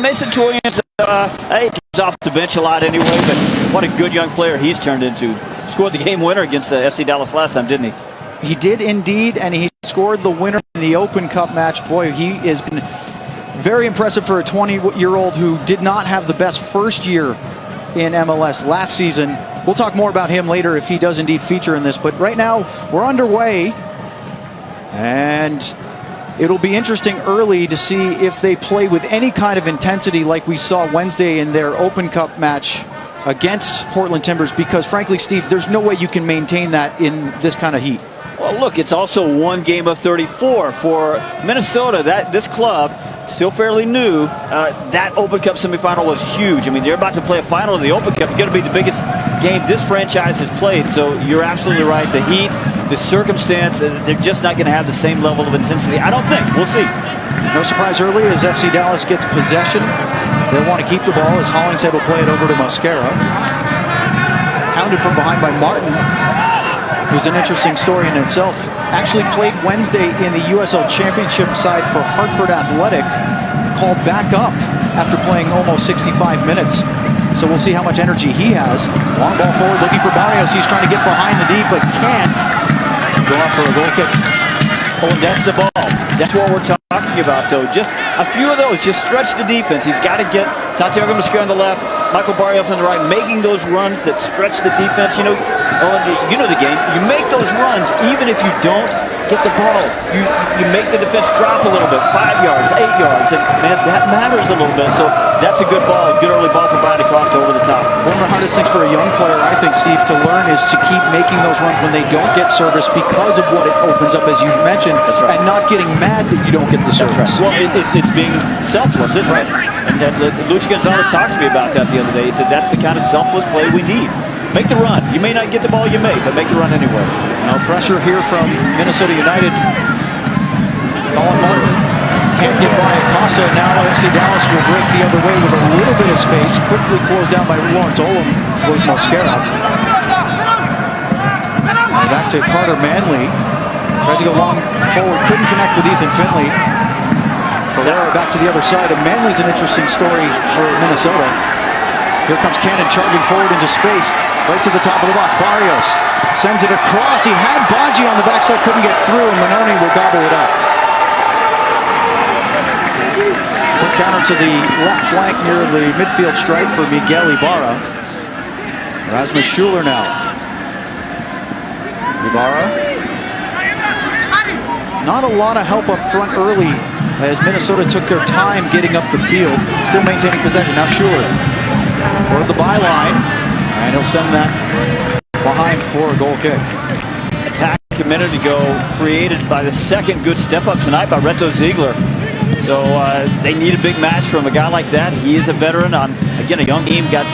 Mason Toyon's, he comes off the bench a lot anyway, but what a good young player he's turned into. Scored the game winner against FC Dallas last time, didn't he? He did indeed, and he scored the winner in the Open Cup match. Boy, he has been very impressive for a 20-year-old who did not have the best first year in MLS last season. We'll talk more about him later if he does indeed feature in this, but right now we're underway, and it'll be interesting early to see if they play with any kind of intensity like we saw Wednesday in their Open Cup match against Portland Timbers, because frankly, Steve, there's no way you can maintain that in this kind of heat. Well, look, it's also one game of 34 for Minnesota. This club, still fairly new, that Open Cup semifinal was huge. I mean, they're about to play a final of the Open Cup. It's going to be the biggest game this franchise has played. So you're absolutely right. The heat, the circumstance, they're just not going to have the same level of intensity. I don't think. We'll see. No surprise early as FC Dallas gets possession. They'll want to keep the ball as Hollingshead will play it over to Mosquera. Hounded from behind by Martin, who's an interesting story in itself. Actually played Wednesday in the USL Championship side for Hartford Athletic. Called back up after playing almost 65 minutes. So we'll see how much energy he has. Long ball forward looking for Barrios. He's trying to get behind the D but can't. Go out for a goal kick. Oh, and that's the ball. That's what we're talking about, though. Just a few of those. Just stretch the defense. He's got to get Santiago Mosquera on the left, Michael Barrios on the right, making those runs that stretch the defense. You know the game. You make those runs even if you don't get the ball. You make the defense drop a little bit, 5 yards, 8 yards, and man, that matters a little bit. So that's a good ball, a good early ball for Brian Acosta over the top. One of the hardest things for a young player, I think, Steve, to learn is to keep making those runs when they don't get service because of what it opens up, as you mentioned, and not getting mad that you don't get the service. Well, it's being selfless, isn't it? And Luch Gonzalez talked to me about that the other day. He said that's the kind of selfless play we need. Make the run. You may not get the ball you make, but make the run anyway. Now pressure here from Minnesota United. Colin Martin can't get by Acosta. Now FC Dallas will break the other way with a little bit of space. Quickly closed down by Lawrence Olum. Goes Mosquera. Back to Carter Manley. Tried to go long forward. Couldn't connect with Ethan Finley. Ferreira back to the other side. And Manley's an interesting story for Minnesota. Here comes Cannon charging forward into space. Right to the top of the box. Barrios sends it across. He had Baji on the backside, couldn't get through, and Manoni will gobble it up. Quick counter to the left flank near the midfield stripe for Miguel Ibarra. Rasmus Schuler now. Ibarra. Not a lot of help up front early as Minnesota took their time getting up the field. Still maintaining possession. Now Schuler toward the byline. And he'll send that behind for a goal kick. Attack a minute ago created by the second good step up tonight by Reto Ziegler. So they need a big match from a guy like that. He is a veteran on, again, a young team. Got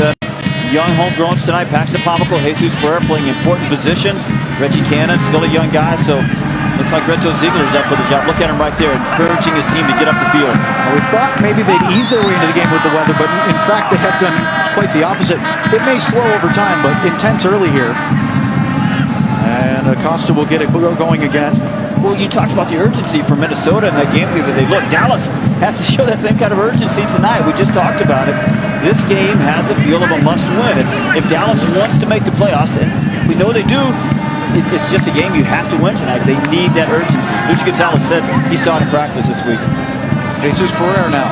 young homegrowns tonight. Paxton Pomykal, Jesus Ferrer playing important positions. Reggie Cannon, still a young guy. So looks like Reto Ziegler's up for the job. Look at him right there, encouraging his team to get up the field. Well, we thought maybe they'd ease their way into the game with the weather, but in fact they have done quite the opposite. It may slow over time, but intense early here. And Acosta will get it going again. Well, you talked about the urgency for Minnesota in that game the other day. Look, Dallas has to show that same kind of urgency tonight. We just talked about it. This game has a feel of a must-win. And if Dallas wants to make the playoffs, and we know they do, it's just a game you have to win tonight. They need that urgency. Luch Gonzalez said he saw it in practice this week. Jesus Ferrer now.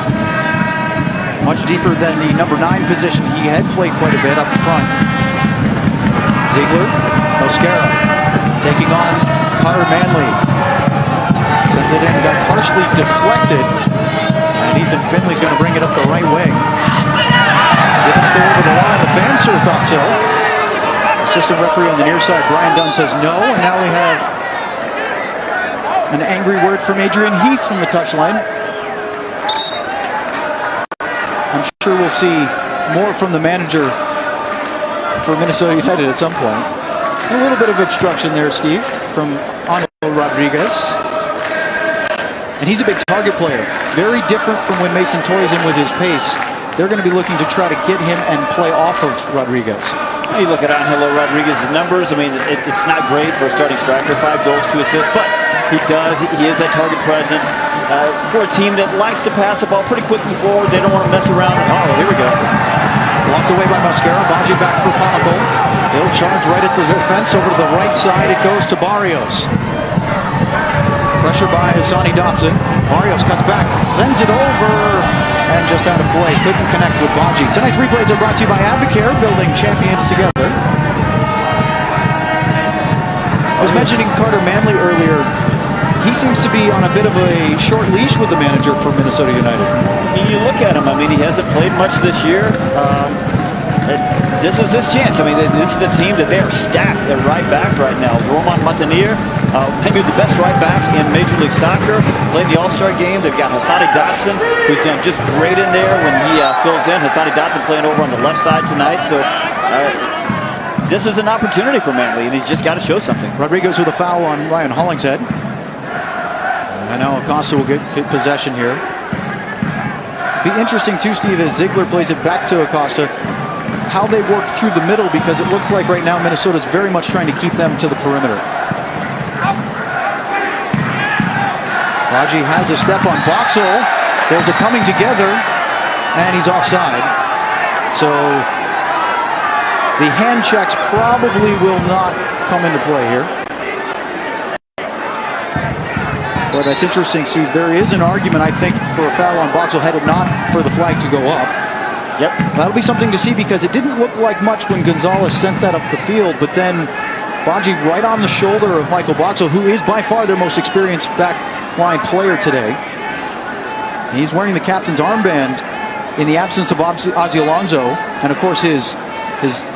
Much deeper than the number 9 position. He had played quite a bit up front. Ziegler, Mosquera, taking on Carter Manley. Sends it in, got partially deflected. And Ethan Finley's going to bring it up the right way. Didn't go over the line. The fans sure thought so. Assistant referee on the near side, Brian Dunn, says no. And now we have an angry word from Adrian Heath from the touchline. I'm sure we'll see more from the manager for Minnesota United at some point. A little bit of obstruction there, Steve, from Angelo Rodriguez. And he's a big target player. Very different from when Mason Toy is in with his pace. They're going to be looking to try to get him and play off of Rodriguez. You look at Angelo Rodriguez's numbers. I mean, it's not great for a starting striker. 5 goals, 2 assists. But He does. He is that target presence. For a team that likes to pass the ball pretty quickly forward, they don't want to mess around. Oh, here we go. Blocked away by Mosquera. Baji back for Comical. He'll charge right at the defense. Over to the right side, it goes to Barrios. Pressure by Hassani Dotson. Barrios cuts back, sends it over, and just out of play. Couldn't connect with Baji. Tonight's replays are brought to you by Advocare, building champions together. I was mentioning Carter Manley earlier. He seems to be on a bit of a short leash with the manager for Minnesota United. You look at him, I mean, he hasn't played much this year. This is his chance. I mean, this is the team that they are stacked at right back right now. Roman Montanier, maybe the best right back in Major League Soccer, played the All-Star game. They've got Hassani Dotson, who's done just great in there when he fills in. Hassani Dotson playing over on the left side tonight. So this is an opportunity for Manley, and he's just got to show something. Rodriguez with a foul on Ryan Hollingshead. And now Acosta will get possession here. Be interesting too, Steve, as Ziegler plays it back to Acosta, how they work through the middle, because it looks like right now Minnesota's very much trying to keep them to the perimeter. Baji has a step on Boxall. There's the coming together, and he's offside. So the hand checks probably will not come into play here. Well, that's interesting, Steve. There is an argument, I think, for a foul on Boxall had it not for the flag to go up. Yep. That'll be something to see, because it didn't look like much when Gonzalez sent that up the field, but then Baji right on the shoulder of Michael Boxall, who is by far their most experienced back line player today. He's wearing the captain's armband in the absence of Ozzy Alonso, and of course his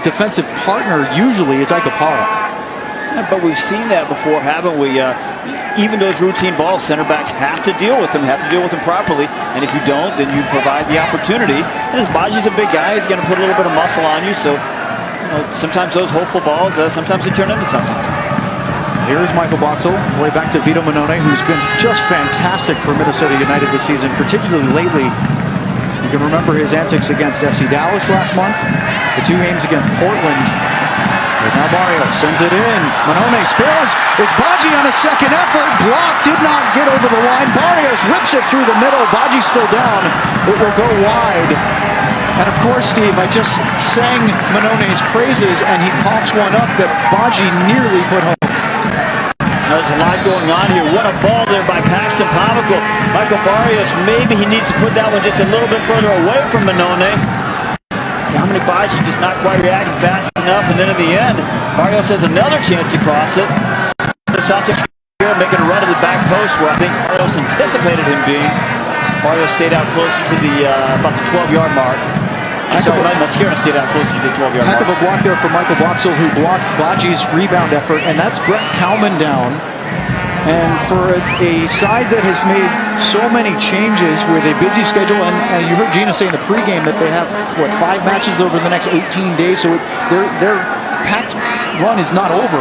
defensive partner usually is Ike Opara. Yeah, but we've seen that before, haven't we? Even those routine balls, center backs have to deal with them, properly. And if you don't, then you provide the opportunity. And Baji's a big guy; he's going to put a little bit of muscle on you. So, sometimes those hopeful balls, sometimes they turn into something. Here's Michael Boxall, way back to Vito Mannone, who's been just fantastic for Minnesota United this season, particularly lately. You can remember his antics against FC Dallas last month, the 2 games against Portland. And now Barrios sends it in. Mannone spills. It's Baji on a second effort. Blocked, did not get over the line. Barrios rips it through the middle. Baji's still down. It will go wide. And of course, Steve, I just sang Mannone's praises, and he coughs one up that Baji nearly put home. There's a lot going on here. What a ball there by Paxton Pomykal. Michael Barrios, maybe he needs to put that one just a little bit further away from Mannone. Dominic Baji just not quite reacting fast enough, and then in the end, Barrios has another chance to cross it. Santos making a run to the back post where I think Barrios anticipated him being. Barrios stayed out closer to the about the 12-yard mark. I'm sorry, Mascara stayed out closer to the 12-yard mark. Heck of a block there from Michael Boxall, who blocked Baji's rebound effort, and that's Brett Kalman down. And for a side that has made so many changes with a busy schedule, and you heard Gina say in the pregame that they have, what, 5 matches over the next 18 days, so their packed run is not over.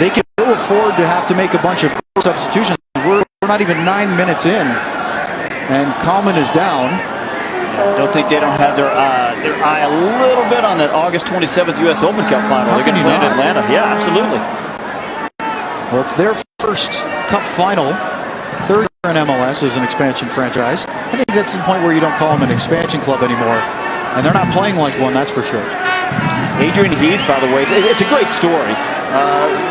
They can still afford to have to make a bunch of substitutions. We're not even 9 minutes in, and Kalman is down. Don't think they don't have their eye a little bit on that August 27th U.S. Open Cup final. They're going to play in Atlanta. Yeah, absolutely. Well, it's their first Cup final, 3rd in MLS as an expansion franchise. I think that's the point where you don't call them an expansion club anymore, and they're not playing like one, that's for sure. Adrian Heath, by the way, it's a great story.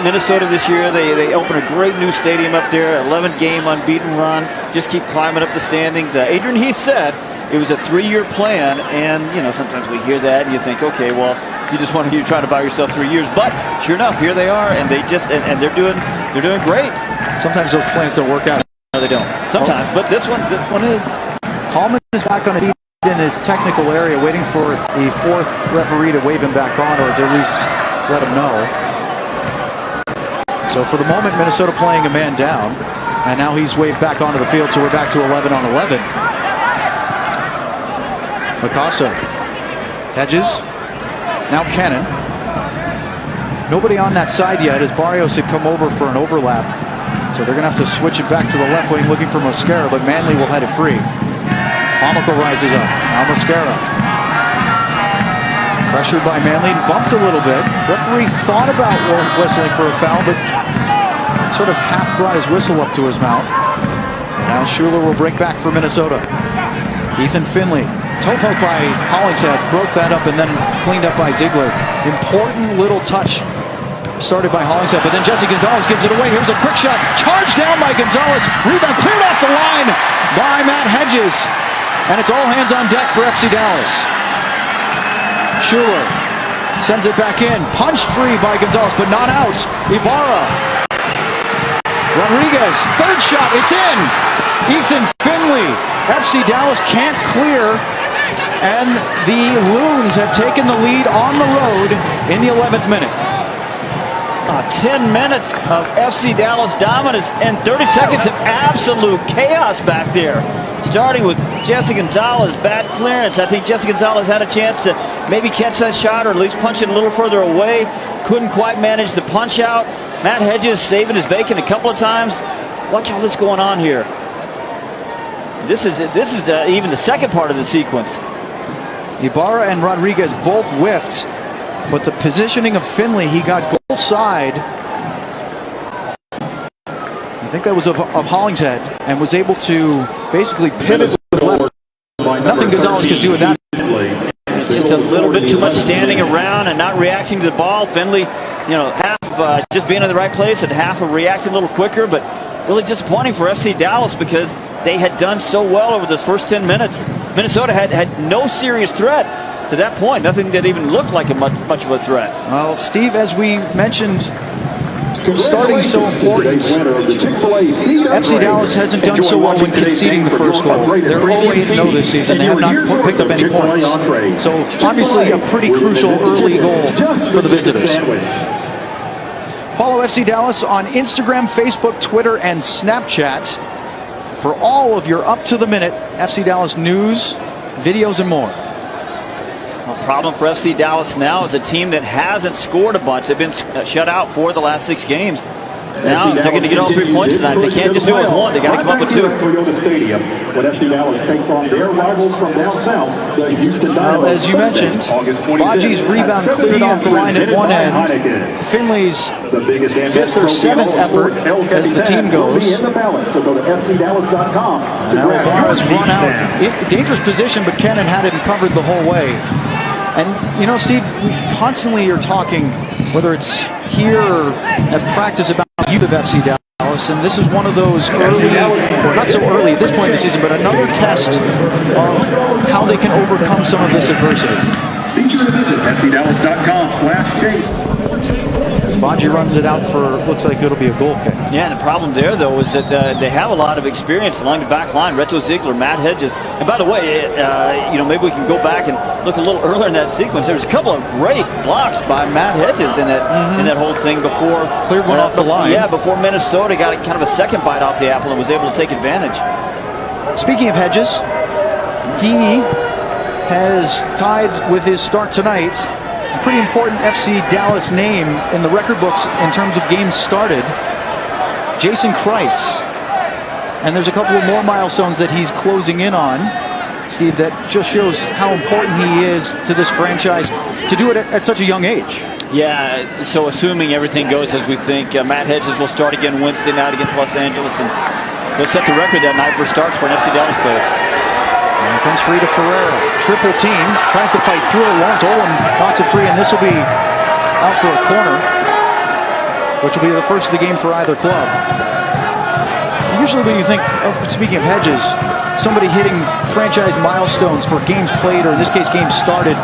Minnesota this year, they opened a great new stadium up there, 11-game unbeaten run, just keep climbing up the standings. Adrian Heath said it was a 3-year plan, and sometimes we hear that and you think, okay, well, you're trying to buy yourself 3 years, but sure enough, here they are, and they're doing great. Sometimes those plans don't work out. No, they don't. Sometimes, but this one is. Kalman is back on his feet in his technical area, waiting for the 4th referee to wave him back on, or to at least let him know. So for the moment, Minnesota playing a man down, and now he's waved back onto the field, so we're back to 11 on 11. Acosta, Hedges, now Kennan. Nobody on that side yet, as Barrios had come over for an overlap. So they're going to have to switch it back to the left wing, looking for Mosquera, but Manley will head it free. Pomykal rises up. Now Mosquera. Pressured by Manley, bumped a little bit. Referee thought about whistling for a foul, but sort of half brought his whistle up to his mouth. Now Schuler will break back for Minnesota. Ethan Finley, toe poke by Hollingshead, broke that up and then cleaned up by Ziegler. Important little touch started by Hollingshead, but then Jesse Gonzalez gives it away. Here's a quick shot, charged down by Gonzalez. Rebound cleared off the line by Matt Hedges. And it's all hands on deck for FC Dallas. Schuler sends it back in, punched free by Gonzalez, but not out. Ibarra. Rodriguez, third shot, it's in. Ethan Finley. FC Dallas can't clear, and the Loons have taken the lead on the road in the 11th minute. 10 minutes of FC Dallas dominance and 30 seconds of absolute chaos back there. Starting with Jesse Gonzalez, bad clearance. I think Jesse Gonzalez had a chance to maybe catch that shot or at least punch it a little further away. Couldn't quite manage the punch out. Matt Hedges saving his bacon a couple of times. Watch all this going on here. This is even the second part of the sequence. Ibarra and Rodriguez both whiffed, but the positioning of Finley, he got goal side. I think that was of Hollingshead, and was able to basically pivot with left. Nothing Gonzalez could do with that. Just a little bit too much standing around and not reacting to the ball. Finley, half just being in the right place and half of reacting a little quicker, but really disappointing for FC Dallas because they had done so well over those first 10 minutes. Minnesota had no serious threat to that point. Nothing that even looked like much of a threat. Well, Steve, as we mentioned, starting so important. FC Dallas hasn't done so well when conceding the first goal. They're 0-8-0 this season. They have not picked up any points. So obviously a pretty crucial early goal for the visitors. Follow FC Dallas on Instagram, Facebook, Twitter, and Snapchat for all of your up-to-the-minute FC Dallas news, videos, and more. The problem for FC Dallas now is a team that hasn't scored a bunch. They've been shut out for the last 6 games. Now they're going to get all 3 points tonight. They can't just do it with 1. They got to come up with 2. Well, as you mentioned, Baji's rebound cleared off the line at one end. Finley's 5th or 7th effort as the team goes. And now Ibarra's run out. Dangerous position, but Kennan had it covered the whole way. And, Steve, we constantly are talking, whether it's here or at practice, about youth of FC Dallas, and this is one of those early, or not so early at this point in the season, but another test of how they can overcome some of this adversity. Be sure to visit fcdallas.com/chase. Baji runs it out for, looks like it'll be a goal kick. Yeah, and the problem there, though, is that they have a lot of experience along the back line. Reto Ziegler, Matt Hedges. And by the way, maybe we can go back and look a little earlier in that sequence. There's a couple of great blocks by Matt Hedges in that whole thing before. Cleared one off the line. Yeah, before Minnesota got kind of a second bite off the apple and was able to take advantage. Speaking of Hedges, he has tied with his start tonight a pretty important FC Dallas name in the record books in terms of games started, Jason Kreis. And there's a couple of more milestones that he's closing in on, Steve, that just shows how important he is to this franchise to do it at such a young age. Yeah, so assuming everything goes as we think, Matt Hedges will start again Wednesday night against Los Angeles, and he'll set the record that night for starts for an FC Dallas player. And it comes free to Ferreira. Triple team. Tries to fight through it. Won't. Olin knocks it free, and this will be out for a corner, which will be the first of the game for either club. Usually when you think, speaking of Hedges, somebody hitting franchise milestones for games played, or in this case, games started,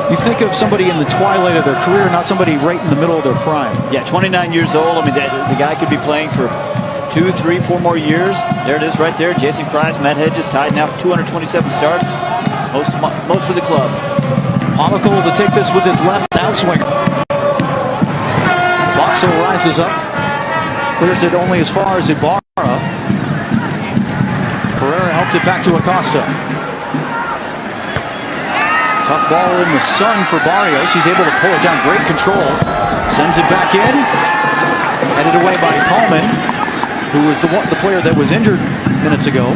you think of somebody in the twilight of their career, not somebody right in the middle of their prime. Yeah, 29 years old. I mean, the guy could be playing for 2, 3, 4 more years. There it is right there. Jason Kreis, Matt Hedges tied now for 227 starts. Most for the club. Pomical to take this with his left outswinger. Boxel rises up. Clears it only as far as Ibarra. Ferreira helped it back to Acosta. Tough ball in the sun for Barrios. He's able to pull it down. Great control. Sends it back in. Headed away by Coleman, who was the player that was injured minutes ago.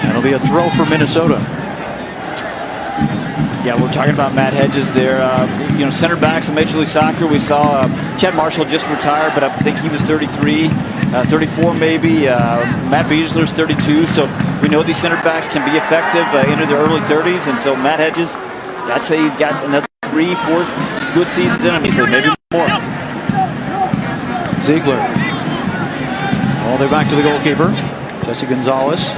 That'll be a throw for Minnesota. Yeah, we're talking about Matt Hedges there. You know, center backs in Major League Soccer. We saw Chad Marshall just retired, but I think he was 33, 34 maybe. Matt Beasler's 32. So we know these center backs can be effective into their early 30s. And so Matt Hedges, I'd say he's got another 3-4 good seasons in him easily, maybe more. Ziegler. All the way back to the goalkeeper, Jesse Gonzalez.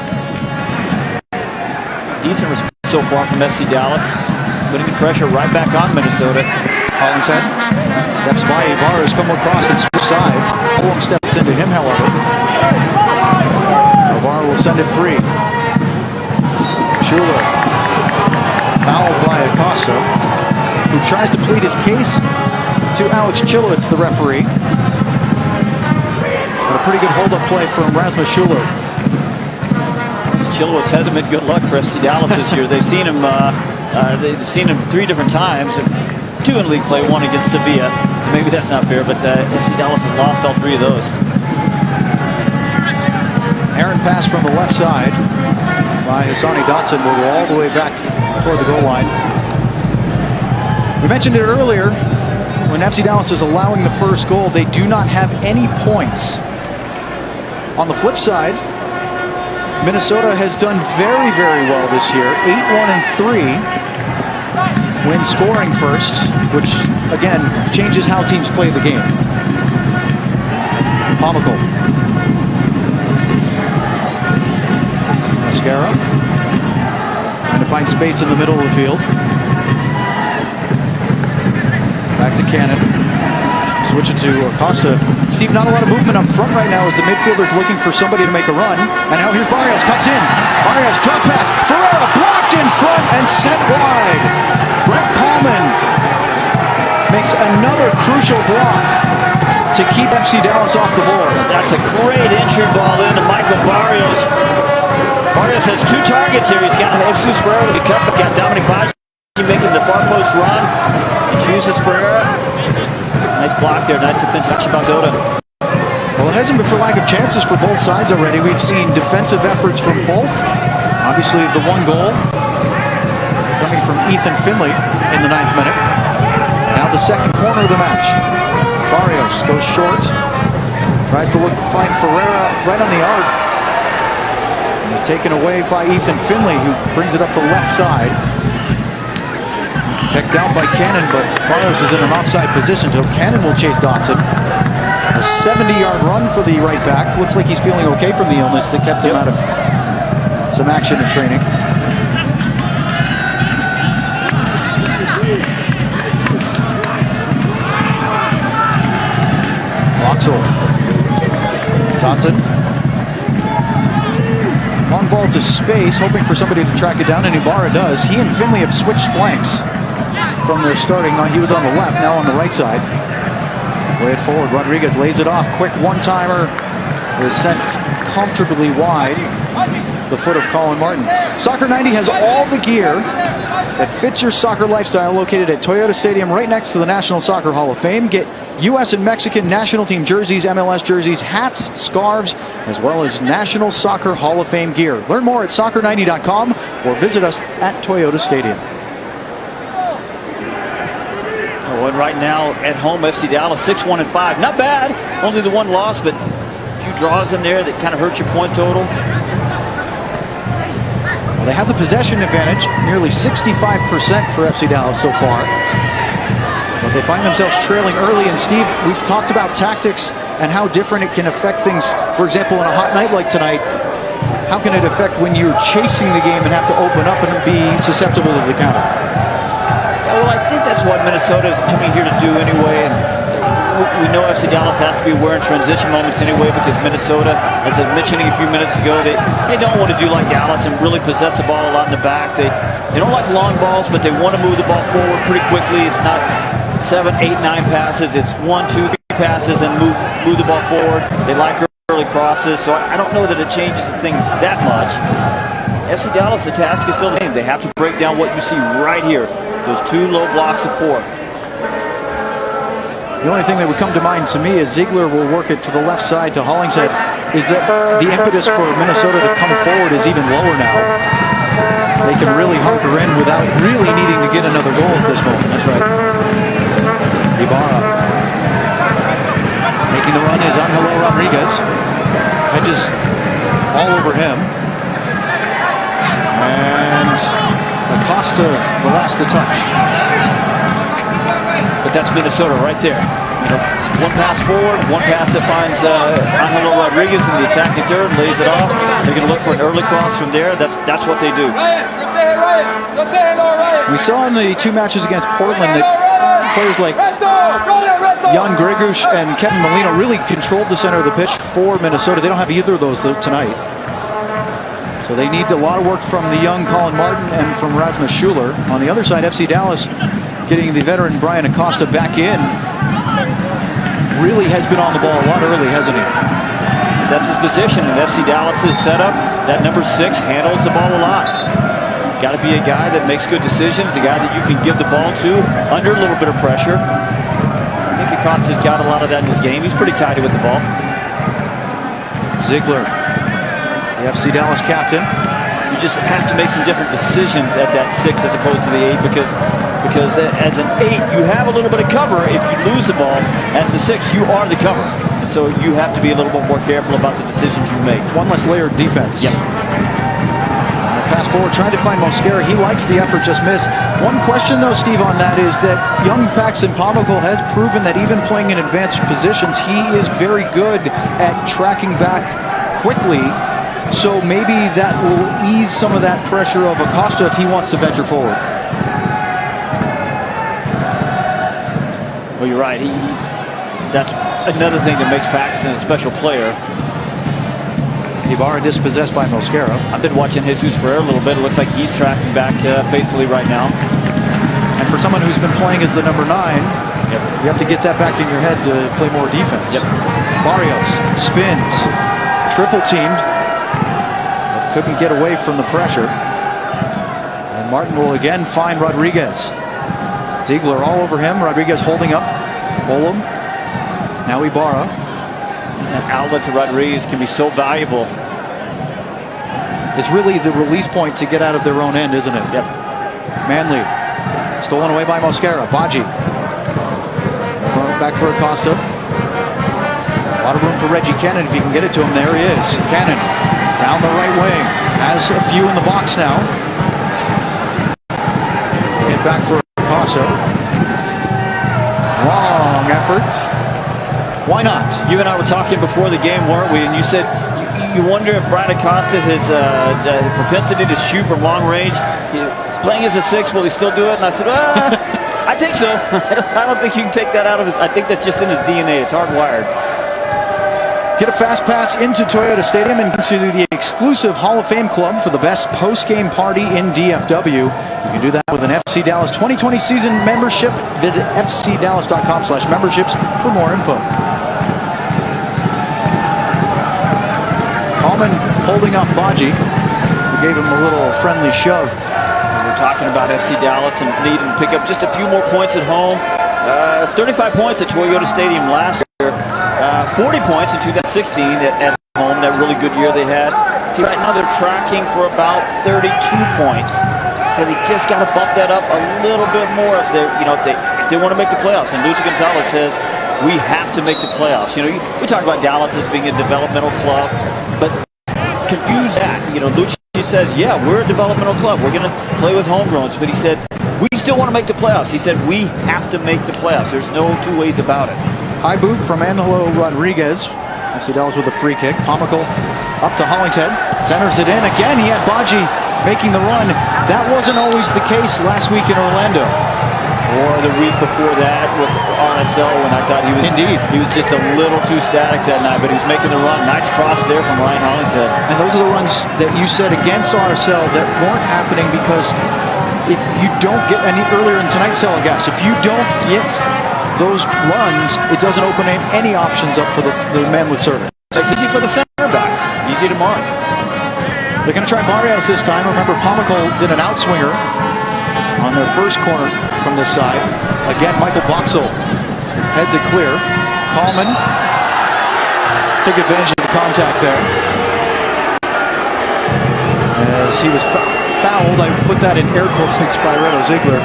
Decent response so far from FC Dallas. Putting the pressure right back on Minnesota. Hollingshead steps by Ibarra, has come across and switch sides. Fulham steps into him, however. Ibarra will send it free. Schuler. Foul by Acosta, who tries to plead his case to Alex Chilowitz, the referee. But a pretty good hold-up play from Rasmus Schuler. Chilowitz hasn't been good luck for FC Dallas this year. They've seen him 3 different times. 2 in league play, 1 against Sevilla. So maybe that's not fair, but FC Dallas has lost all 3 of those. Errant pass from the left side by Hassani Dotson will go all the way back toward the goal line. We mentioned it earlier. When FC Dallas is allowing the first goal, they do not have any points. On the flip side, Minnesota has done very, very well this year. 8-1-3 when scoring first, which again changes how teams play the game. Pomical. Mascara trying to find space in the middle of the field. Back to Cannon. Switch it to Acosta. Steve, not a lot of movement up front right now as the midfielder's looking for somebody to make a run. And now here's Barrios, cuts in. Barrios, drop pass. Ferreira blocked in front and sent wide. Brett Coleman makes another crucial block to keep FC Dallas off the board. That's a great entry ball into Michael Barrios. Barrios has 2 targets here. He's got Jesus Ferreira to the cup. He's got Dominic Baggio making the far post run. He chooses Ferreira. Nice block there. Nice defense action by Minnesota. Well, it hasn't been for lack of chances for both sides already. We've seen defensive efforts from both. Obviously, the 1 goal coming from Ethan Finley in the 9th minute. And now the second corner of the match. Barrios goes short. Tries to find Ferreira right on the arc. And he's taken away by Ethan Finley, who brings it up the left side. Pecked out by Cannon, but Barrios is in an offside position, so Cannon will chase Dotson. A 70-yard run for the right back. Looks like he's feeling okay from the illness that kept him out of some action in training. Boxel. Dotson. Long ball to space, hoping for somebody to track it down, and Ibarra does. He and Finley have switched flanks from their starting. He was on the left, now on the right side. Play it forward. Rodriguez lays it off. Quick one-timer is sent comfortably wide. The foot of Colin Martin. Soccer 90 has all the gear that fits your soccer lifestyle, located at Toyota Stadium right next to the National Soccer Hall of Fame. Get U.S. and Mexican national team jerseys, MLS jerseys, hats, scarves, as well as National Soccer Hall of Fame gear. Learn more at soccer90.com or visit us at Toyota Stadium. And right now at home, FC Dallas 6-1-5. Not bad. Only the 1 loss, but a few draws in there that kind of hurt your point total. Well, they have the possession advantage, nearly 65% for FC Dallas so far. But they find themselves trailing early. And Steve, we've talked about tactics and how different it can affect things. For example, on a hot night like tonight, how can it affect when you're chasing the game and have to open up and be susceptible to the counter? Well, I think that's what Minnesota is coming here to do anyway. And we know FC Dallas has to be aware in transition moments anyway, because Minnesota, as I mentioned a few minutes ago, they don't want to do like Dallas and really possess the ball a lot in the back. They don't like long balls, but they want to move the ball forward pretty quickly. It's not 7, 8, 9 passes. It's 1, 2, 3 passes and move the ball forward. They like early crosses, so I don't know that it changes things that much. FC Dallas, the task is still the same. They have to break down what you see right here. Those 2 low blocks of 4. The only thing that would come to mind to me is Ziegler will work it to the left side to Hollingshead. Is that the impetus for Minnesota to come forward is even lower now. they can really hunker in without really needing to get another goal at this moment. That's right. Ibarra making the run is Angelo Rodriguez. Hedges all over him. And Acosta the last to touch. But that's Minnesota right there. You know, one pass forward, one pass that finds Angelo Rodriguez in the attacking third, lays it off. They're going to look for an early cross from there. That's what they do. We saw in the 2 matches against Portland that players like Jan Gregush and Kevin Molino really controlled the center of the pitch for Minnesota. They don't have either of those tonight. So they need a lot of work from the young Colin Martin and from Rasmus Schuler. On the other side, FC Dallas getting the veteran Brian Acosta back in. Really has been on the ball a lot early, hasn't he? That's his position in FC Dallas's setup. That number 6 handles the ball a lot. Got to be a guy that makes good decisions, a guy that you can give the ball to under a little bit of pressure. I think Acosta's got a lot of that in his game. He's pretty tidy with the ball. Ziegler, the FC Dallas captain. You just have to make some different decisions at that 6 as opposed to the 8 because as an 8 you have a little bit of cover. If you lose the ball as the 6, you are the cover, and so you have to be a little bit more careful about the decisions you make. One less layer of defense. Yep. Pass forward, trying to find Mosquera. He likes the effort, just missed. One question, though, Steve, on that is that young Paxton Pomykal has proven that even playing in advanced positions, he is very good at tracking back quickly. So maybe that will ease some of that pressure of Acosta if he wants to venture forward. Well, you're right. That's another thing that makes Paxton a special player. Ibarra dispossessed by Mosquera. I've been watching Jesus Ferrer a little bit. It looks like he's tracking back faithfully right now. And for someone who's been playing as the number 9, you have to get that back in your head to play more defense. Yep. Barrios spins, triple teamed, but couldn't get away from the pressure. And Martin will again find Rodriguez. Ziegler all over him. Rodriguez holding up. Bolum. Now Ibarra. That outlet to Rodriguez can be so valuable. It's really the release point to get out of their own end, isn't it? Yep. Manley. Stolen away by Mosquera. Baji. Back for Acosta. A lot of room for Reggie Cannon if he can get it to him. There he is. Cannon down the right wing. Has a few in the box now. Get back for Acosta. Long effort. Why not? You and I were talking before the game, weren't we? And you said you wonder if Brian Acosta, his propensity to shoot from long range, playing as a 6, will he still do it? And I said, I think so. I don't think you can take that out of his. I think that's just in his DNA. It's hardwired. Get a fast pass into Toyota Stadium and into the exclusive Hall of Fame Club for the best post-game party in DFW. You can do that with an FC Dallas 2020 season membership. Visit fcdallas.com/memberships for more info. Coleman holding up Baji, who gave him a little friendly shove. We're talking about FC Dallas and needing to pick up just a few more points at home. 35 points at Toyota Stadium last year. 40 points in 2016 at home, that really good year they had. See, right now they're tracking for about 32 points. So they just got to bump that up a little bit more if they want to make the playoffs. And Luchi Gonzalez says we have to make the playoffs. You know, we talk about Dallas as being a developmental club, but confuse that. You know, Luchi says, yeah, we're a developmental club. We're going to play with homegrowns, but he said we still want to make the playoffs. He said we have to make the playoffs. There's no two ways about it. High boot from Angelo Rodriguez. FC Dallas with a free kick. Pomykal up to Hollingshead. Centers it in. Again, he had Baji making the run. That wasn't always the case last week in Orlando. Or the week before that with RSL when I thought he was just a little too static that night, but he was making the run. Nice cross there from Ryan Hollingshead. And those are the runs that you said against RSL that weren't happening because if you don't get any earlier in tonight's Gas, if you don't get those runs, it doesn't open any options up for the men with service. It's easy for the center back. Easy to mark. They're going to try Barrios this time. Remember, Pomykal did an outswinger on their first corner from this side. Again, Michael Boxall heads it clear. Coleman took advantage of the contact there as he was fouled. I put that in air quotes by Reto Ziegler.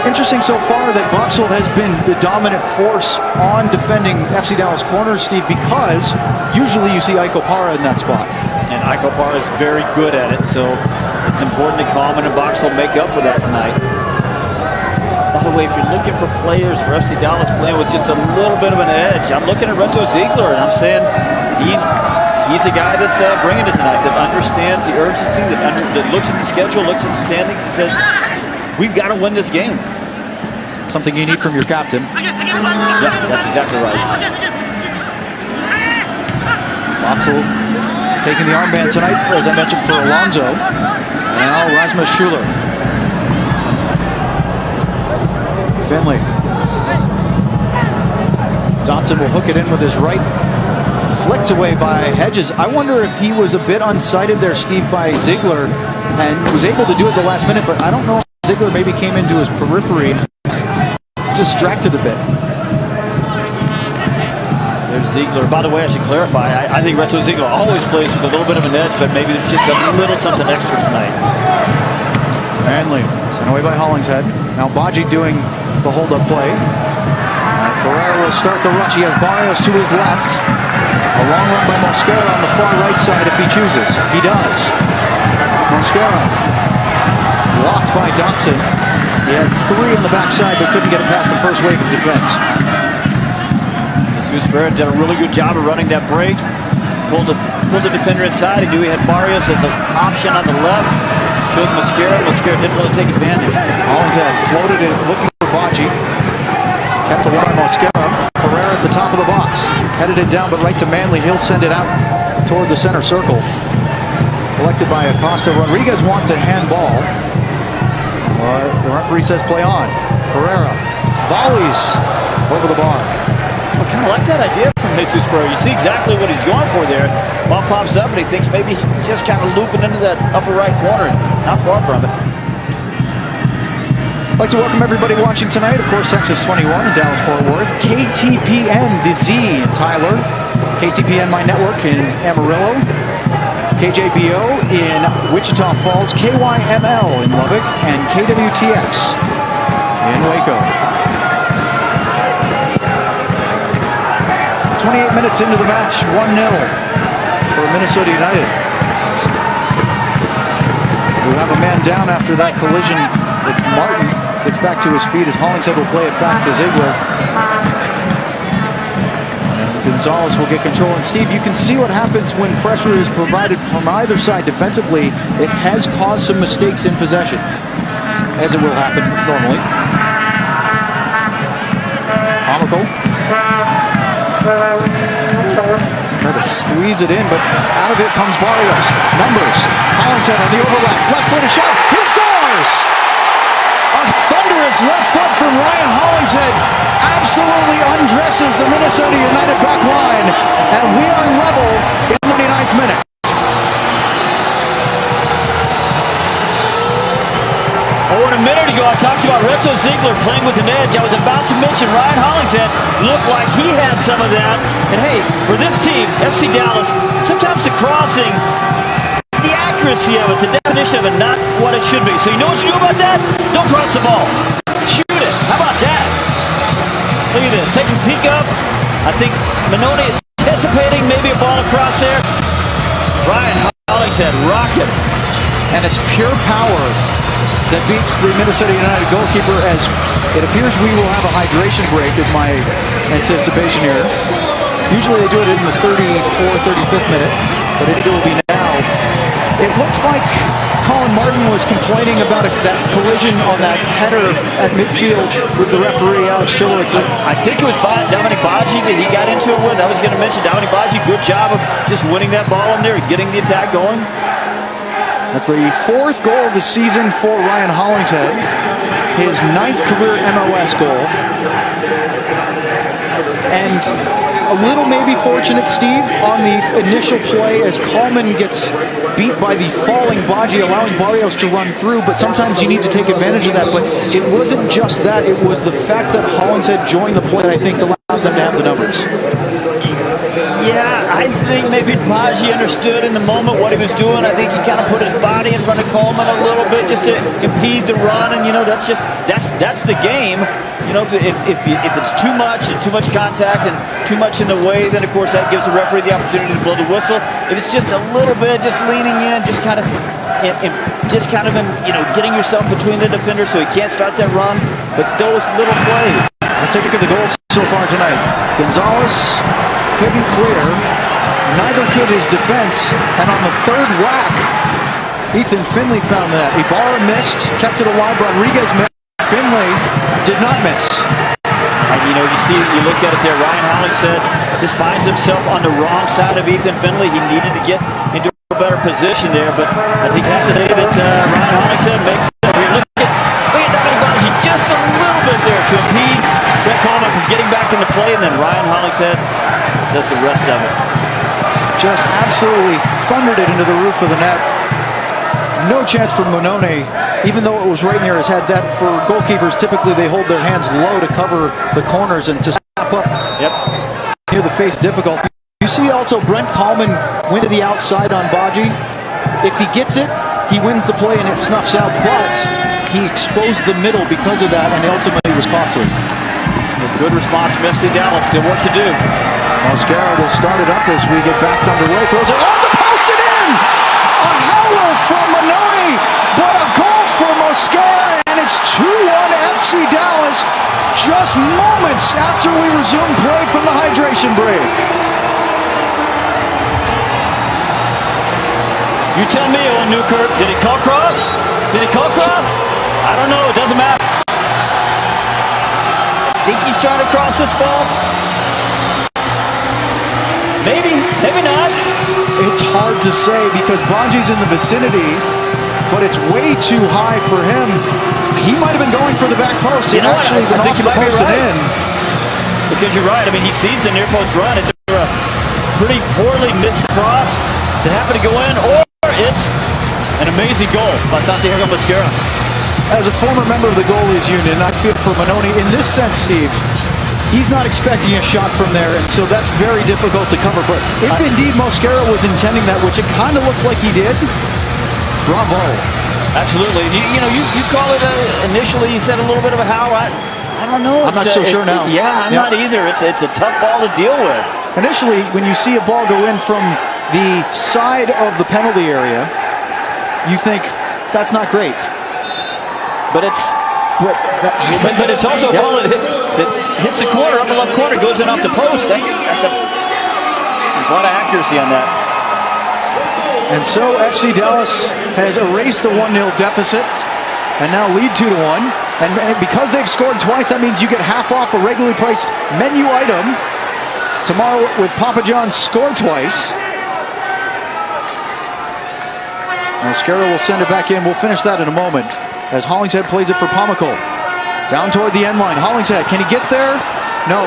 Interesting so far that Boxall has been the dominant force on defending FC Dallas corners, Steve, because usually you see Iko Para in that spot. And Iko Para is very good at it, so it's important that Coleman and Boxall make up for that tonight. By the way, if you're looking for players for FC Dallas playing with just a little bit of an edge, I'm looking at Reto Ziegler, and I'm saying he's a guy that's bringing it tonight, that understands the urgency, that looks at the schedule, looks at the standings, and says, we've got to win this game. Something you need from your captain. Yeah, that's exactly right. Boxall taking the armband tonight, as I mentioned, for Alonso. Now Rasmus Schuler. Finley. Dotson will hook it in with his right. Flicked away by Hedges. I wonder if he was a bit unsighted there, Steve, by Ziegler, and was able to do it the last minute, but I don't know if Ziegler maybe came into his periphery, distracted a bit. There's Ziegler. By the way, I should clarify, I think Reto Ziegler always plays with a little bit of an edge, but maybe there's just a little something extra tonight. Manley, sent away by Hollingshead. Now Baji doing the hold-up play. And Ferreira will start the rush. He has Barrios to his left. A long run by Mosquera on the far right side if he chooses. He does. Mosquera blocked by Dotson. He had three on the backside, but couldn't get it past the first wave of defense. Jesus Ferreira did a really good job of running that break. Pulled the defender inside. He knew he had Barrios as an option on the left. Chose Mosquera. Mosquera didn't really take advantage. Hollingshead floated it, looking for Baji. Kept away by Mosquera. Ferreira at the top of the box. Headed it down, but right to Manley. He'll send it out toward the center circle. Collected by Acosta. Rodriguez wants a handball. The referee says play on. Ferreira volleys over the bar. I kind of like that idea from Jesus Ferreira. You see exactly what he's going for there. Ball pops up and he thinks maybe he can just kind of loop it into that upper right corner. Not far from it. I'd like to welcome everybody watching tonight. Of course, Texas 21 in Dallas-Fort Worth. KTPN, the Z in Tyler. KCPN, my network in Amarillo. KJBO in Wichita Falls. KYML in Lubbock. And KWTX in Waco. 28 minutes into the match, 1-0 for Minnesota United. We have a man down after that collision. It's Martin. Gets back to his feet as Hollingshead will play it back to Ziegler. And Gonzalez will get control. And Steve, you can see what happens when pressure is provided from either side defensively. It has caused some mistakes in possession, as it will happen normally. Hamako. Try to squeeze it in, but out of it comes Barrios. Numbers. Hollingshead on the overlap. Left-footed shot. He scores! A thunderous left foot from Ryan Hollingshead absolutely undresses the Minnesota United back line, and we are level in the 29th minute. Oh, and a minute ago I talked about Reto Ziegler playing with an edge. I was about to mention Ryan Hollingshead looked like he had some of that. And hey, for this team, FC Dallas, sometimes the crossing, the accuracy of it, the definition of it, not what it should be. So you know what you do about that? Don't cross the ball. Shoot it. How about that? Look at this. Takes a peek up. I think Minoni is anticipating maybe a ball across there. Ryan Hollingshead rocket. And it's pure power that beats the Minnesota United goalkeeper, as it appears we will have a hydration break, is my anticipation here. Usually they do it in the 34th, 35th minute, but it will be now. It looked like Colin Martin was complaining about that collision on that header at midfield with the referee, Alex Chilowitz. I think it was Dominic Baji that he got into it with. I was going to mention Dominic Baji, good job of just winning that ball in there and getting the attack going. That's the fourth goal of the season for Ryan Hollingshead. His 9th career MLS goal. And a little maybe fortunate, Steve, on the initial play as Coleman gets beat by the falling Baji, allowing Barrios to run through. But sometimes you need to take advantage of that. But it wasn't just that. It was the fact that Hollingshead joined the play, I think, allowed them to have the numbers. Yeah, I think maybe Paggi understood in the moment what he was doing. I think he kind of put his body in front of Coleman a little bit just to impede the run, and that's the game. If it's too much and too much contact and too much in the way, then of course that gives the referee the opportunity to blow the whistle. If it's just a little bit, just leaning in, just kind of getting yourself between the defenders so he can't start that run. But those little plays. Let's take a look at the goals so far tonight. Gonzalez couldn't clear. Neither could his defense. And on the third whack, Ethan Finley found that. Ibarra missed, kept it alive. Rodriguez missed. Finley did not miss. And you look at it there. Ryan Hollingshead just finds himself on the wrong side of Ethan Finley. He needed to get into a better position there, but I think I have to say that Ryan Hollingshead makes it. Look at Dominic Paggi just a little bit there to impede Brett Coleman from getting back into play, and then Ryan Hollingshead does the rest of it. Just absolutely thundered it into the roof of the net. No chance for Monone, even though it was right near his head. That for goalkeepers, typically they hold their hands low to cover the corners and to snap up near the face difficult. You see also Brent Coleman went to the outside on Paggi. If he gets it, he wins the play and it snuffs out, but he exposed the middle because of that, and ultimately was costly. Good response from FC Dallas. Still work to do. Mosquera will start it up as we get back underway. Throws it off the post and in! A howler from Monone, but a goal for Mosquera, and it's 2-1 FC Dallas just moments after we resume play from the hydration break. You tell me, Owen Newkirk, did he call cross? Did he call cross? I don't know. It doesn't matter. Think he's trying to cross this ball? Maybe, maybe not. It's hard to say because Paggi's in the vicinity, but it's way too high for him. He might have been going for the back post. He actually went off the post and in. Because you're right. I mean, he sees the near post run. It's a pretty poorly missed cross that happened to go in, or it's an amazing goal by Santiago Mosquera. As a former member of the goalies union, I feel for Monone in this sense, Steve. He's not expecting a shot from there, and so that's very difficult to cover. But if indeed Mosquera was intending that, which it kind of looks like he did, bravo. Absolutely. You call it initially, you said a little bit of a howl. I don't know. I'm not so sure now. I'm not either. It's a tough ball to deal with. Initially, when you see a ball go in from the side of the penalty area, you think that's not great. But it's also a ball that hits the corner, up the left corner, goes in off the post. There's a lot of accuracy on that. And so FC Dallas has erased the 1-0 deficit and now lead 2-1. And because they've scored twice, that means you get half off a regularly priced menu item tomorrow with Papa John's score twice. Mosquera will send it back in. We'll finish that in a moment as Hollingshead plays it for Pomykal. Down toward the end line. Hollingshead, can he get there? No.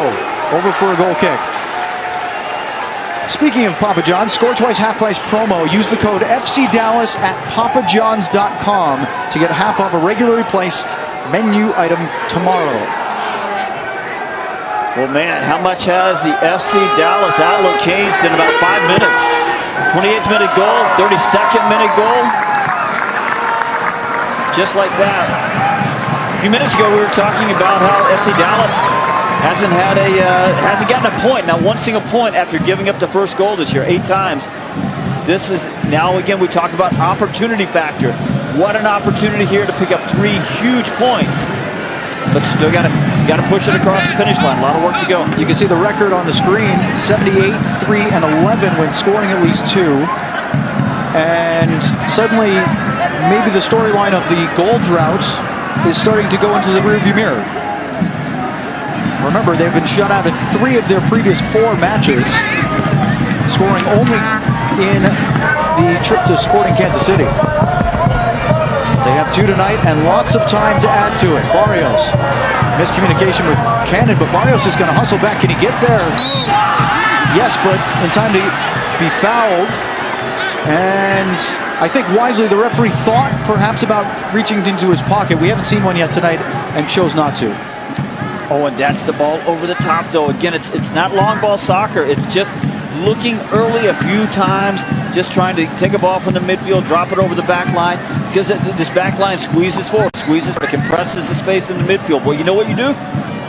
Over for a goal kick. Speaking of Papa John's, score twice half price promo. Use the code FCDallas at papajohns.com to get half off a regularly placed menu item tomorrow. Well, man, how much has the FC Dallas outlook changed in about 5 minutes? 28th minute goal, 32nd minute goal. Just like that. A few minutes ago, we were talking about how FC Dallas hasn't gotten a point, not one single point after giving up the first goal this year 8 times. This is now again we talk about opportunity factor. What an opportunity here to pick up 3 huge points, but still got to push it across the finish line. A lot of work to go. You can see the record on the screen: 78, 3, and 11 when scoring at least 2. And suddenly, maybe the storyline of the goal drought is starting to go into the rearview mirror. Remember, they've been shut out in 3 of their previous 4 matches, scoring only in the trip to Sporting Kansas City. They have 2 tonight and lots of time to add to it. Barrios, miscommunication with Cannon, but Barrios is going to hustle back. Can he get there? Yes, but in time to be fouled. And I think wisely the referee thought perhaps about reaching into his pocket. We haven't seen one yet tonight and chose not to. Oh, and that's the ball over the top, though. Again, it's not long ball soccer. It's just looking early a few times, just trying to take a ball from the midfield, drop it over the back line, because this back line squeezes forward, compresses the space in the midfield. Well, you know what you do?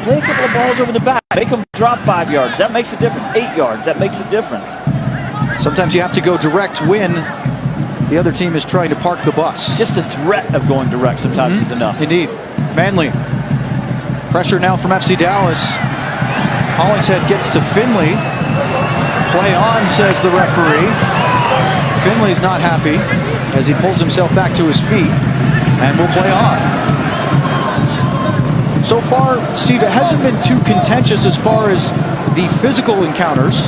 Play a couple of balls over the back. Make them drop 5 yards. That makes a difference. 8 yards. That makes a difference. Sometimes you have to go direct when the other team is trying to park the bus. Just the threat of going direct sometimes is enough. Indeed. Manly. Pressure now from FC Dallas. Hollingshead gets to Finley. Play on, says the referee. Finley's not happy as he pulls himself back to his feet and will play on. So far, Steve, it hasn't been too contentious as far as the physical encounters.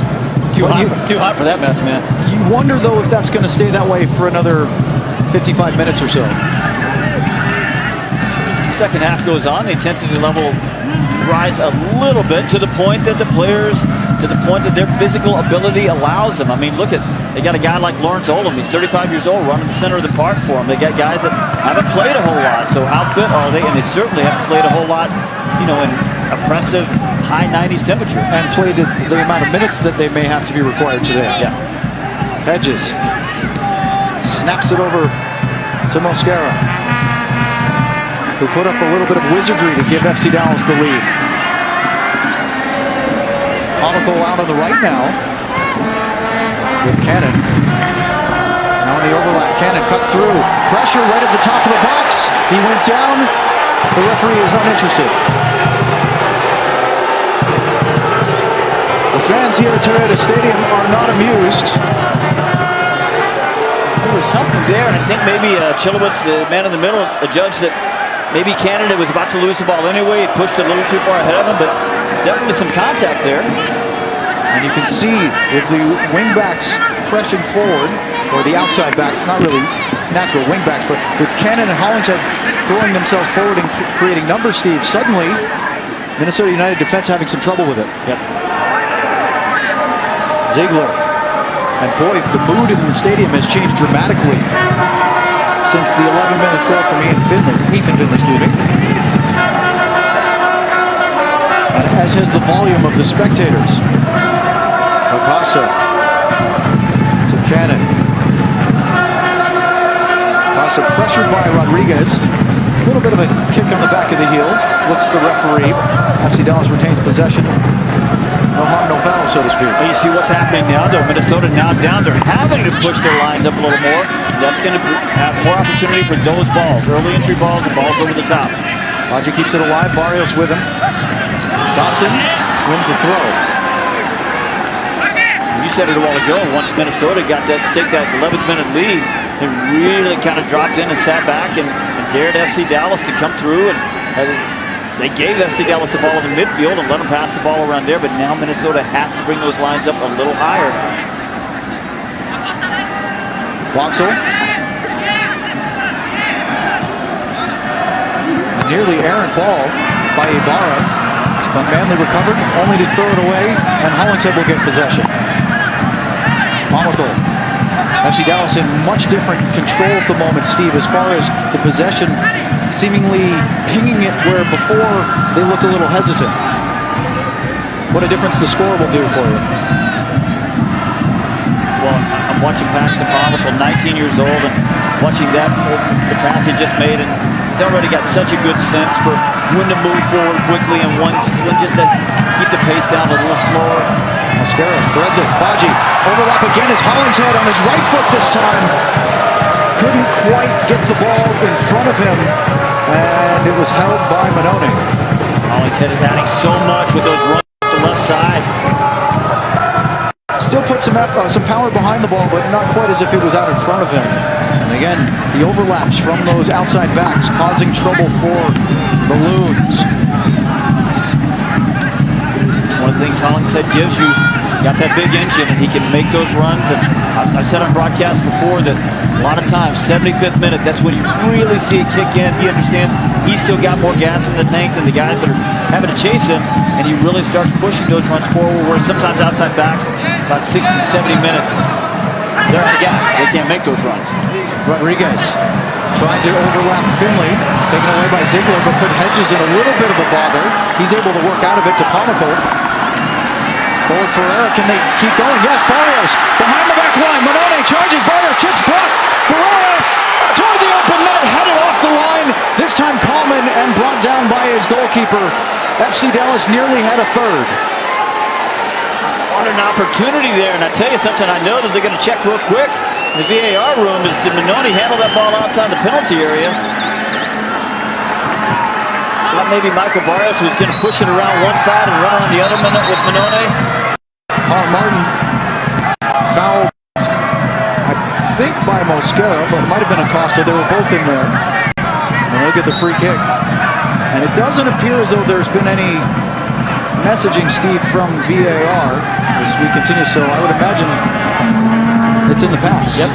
Too hot for that mess, man. You wonder, though, if that's going to stay that way for another 55 minutes or so. As the second half goes on, the intensity level rise a little bit to the point that their physical ability allows them. I mean, look at, they got a guy like Lawrence Oldham. He's 35 years old, running the center of the park for them. They got guys that haven't played a whole lot. So how fit are they? And they certainly haven't played a whole lot, you know, in oppressive high 90s temperature. And played the amount of minutes that they may have to be required today. Yeah. Hedges snaps it over to Mosquera, who put up a little bit of wizardry to give FC Dallas the lead. Monaco out on the right now with Cannon. Now in the overlap, Cannon cuts through. Pressure right at the top of the box. He went down. The referee is uninterested. The fans here at Toyota Stadium are not amused. There was something there, and I think maybe Chilowitz, the man in the middle, adjudged that maybe Canada was about to lose the ball anyway. He pushed it a little too far ahead of him, but definitely some contact there. And you can see with the wingbacks pressing forward, or the outside backs, not really natural wingbacks, but with Cannon and Hollingshead throwing themselves forward and creating numbers, Steve, suddenly Minnesota United defense having some trouble with it. Yep. Ziegler. And boy, the mood in the stadium has changed dramatically since the 11-minute goal from Ethan Finley, excuse me. And as has the volume of the spectators. Acosta to Cannon. Acosta pressured by Rodriguez. A little bit of a kick on the back of the heel. Looks at the referee. FC Dallas retains possession. No harm, no foul, so to speak. Well, you see what's happening now, though. Minnesota now down. They're having to push their lines up a little more. That's going to have more opportunity for those balls. Early entry balls and balls over the top. Raja keeps it alive. Barrios with him. Dotson wins the throw. You said it a while ago. Once Minnesota got that 11th-minute lead, they really kind of dropped in and sat back and dared FC Dallas to come through. And they gave FC Dallas the ball in the midfield and let them pass the ball around there. But now Minnesota has to bring those lines up a little higher. Boxel. A nearly errant ball by Ibarra. But Manly recovered, only to throw it away, and Hollingshead will get possession. Monaco. FC Dallas in much different control at the moment, Steve, as far as the possession, seemingly pinging it where before they looked a little hesitant. What a difference the score will do for you. Well, I'm watching Paxton Monaco, 19 years old, and watching that, the pass he just made, and he's already got such a good sense for when to move forward quickly and when just to keep the pace down a little slower. Mosquera threads it. Baji overlap again. It's Hollingshead on his right foot this time. Couldn't quite get the ball in front of him, and it was held by Manone. Hollingshead is adding so much with those runs to the left side. Still put some power behind the ball, but not quite as if it was out in front of him. And again, the overlaps from those outside backs causing trouble for the Loons. One of the things Hollingshead gives you, got that big engine, and he can make those runs. And I've said on broadcast before that a lot of times, 75th minute, that's when you really see it kick in. He understands he's still got more gas in the tank than the guys that are having to chase him, and he really starts pushing those runs forward, where sometimes outside backs, about 60, 70 minutes, they're on the gas. They can't make those runs. Rodriguez trying to overlap Finley, taken away by Ziegler, but put Hedges in a little bit of a bother. He's able to work out of it to Pomykal. Forward Ferreira, can they keep going? Yes, Barrios behind the back line. Manone charges, Barrios chips blocked. Ferreira toward the open net, headed off the line. This time Coleman and brought down by his goalkeeper. FC Dallas nearly had a third. What an opportunity there, and I tell you something, I know that they're going to check real quick. The VAR room is, did Manone handle that ball outside the penalty area? Thought maybe Michael Barrios was going to push it around one side and run on the other minute with Manone. Martin fouled, I think by Mosquera, but it might have been Acosta. They were both in there. And they'll get the free kick. And it doesn't appear as though there's been any messaging, Steve, from VAR as we continue, so I would imagine it's in the past. Yep.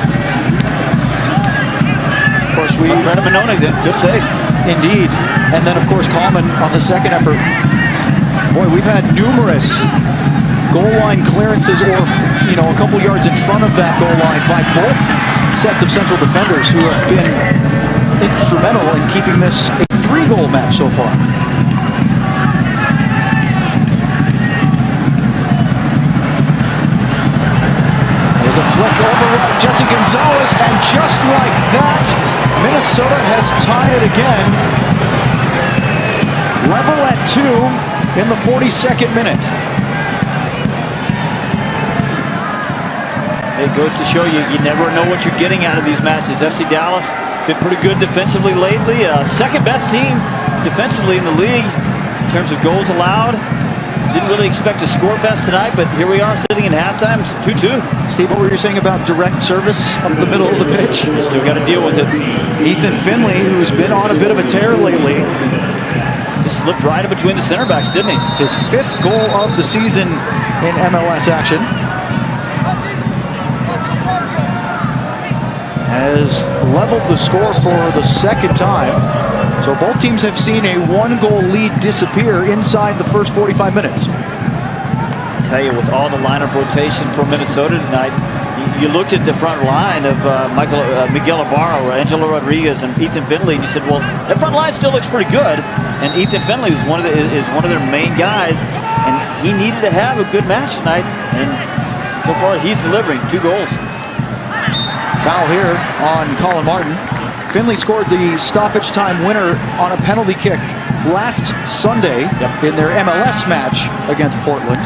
Of course, we... Brandon Manone, good save. Indeed. And then, of course, Coleman on the second effort. Boy, we've had numerous goal line clearances or, you know, a couple yards in front of that goal line by both sets of central defenders who have been instrumental in keeping this a 3-goal match so far. There's a flick over Jesse Gonzalez, and just like that, Minnesota has tied it again. Level at 2 in the 42nd minute. It goes to show you, you never know what you're getting out of these matches. FC Dallas been pretty good defensively lately. Second best team defensively in the league in terms of goals allowed. Didn't really expect a score fest tonight, but here we are sitting in halftime, 2-2. Steve, what were you saying about direct service up the middle of the pitch? Still got to deal with it. Ethan Finley, who's been on a bit of a tear lately. Just slipped right in between the center backs, didn't he? His 5th goal of the season in MLS action. Has leveled the score for the second time. So both teams have seen a 1-goal lead disappear inside the first 45 minutes. I tell you, with all the lineup rotation for Minnesota tonight, you looked at the front line of Miguel Ibarra, Angelo Rodriguez, and Ethan Finley, and you said, well, that front line still looks pretty good. And Ethan Finley is one of their main guys, and he needed to have a good match tonight. And so far, he's delivering 2 goals. Foul here on Colin Martin. Finley scored the stoppage time winner on a penalty kick last Sunday in their MLS match against Portland.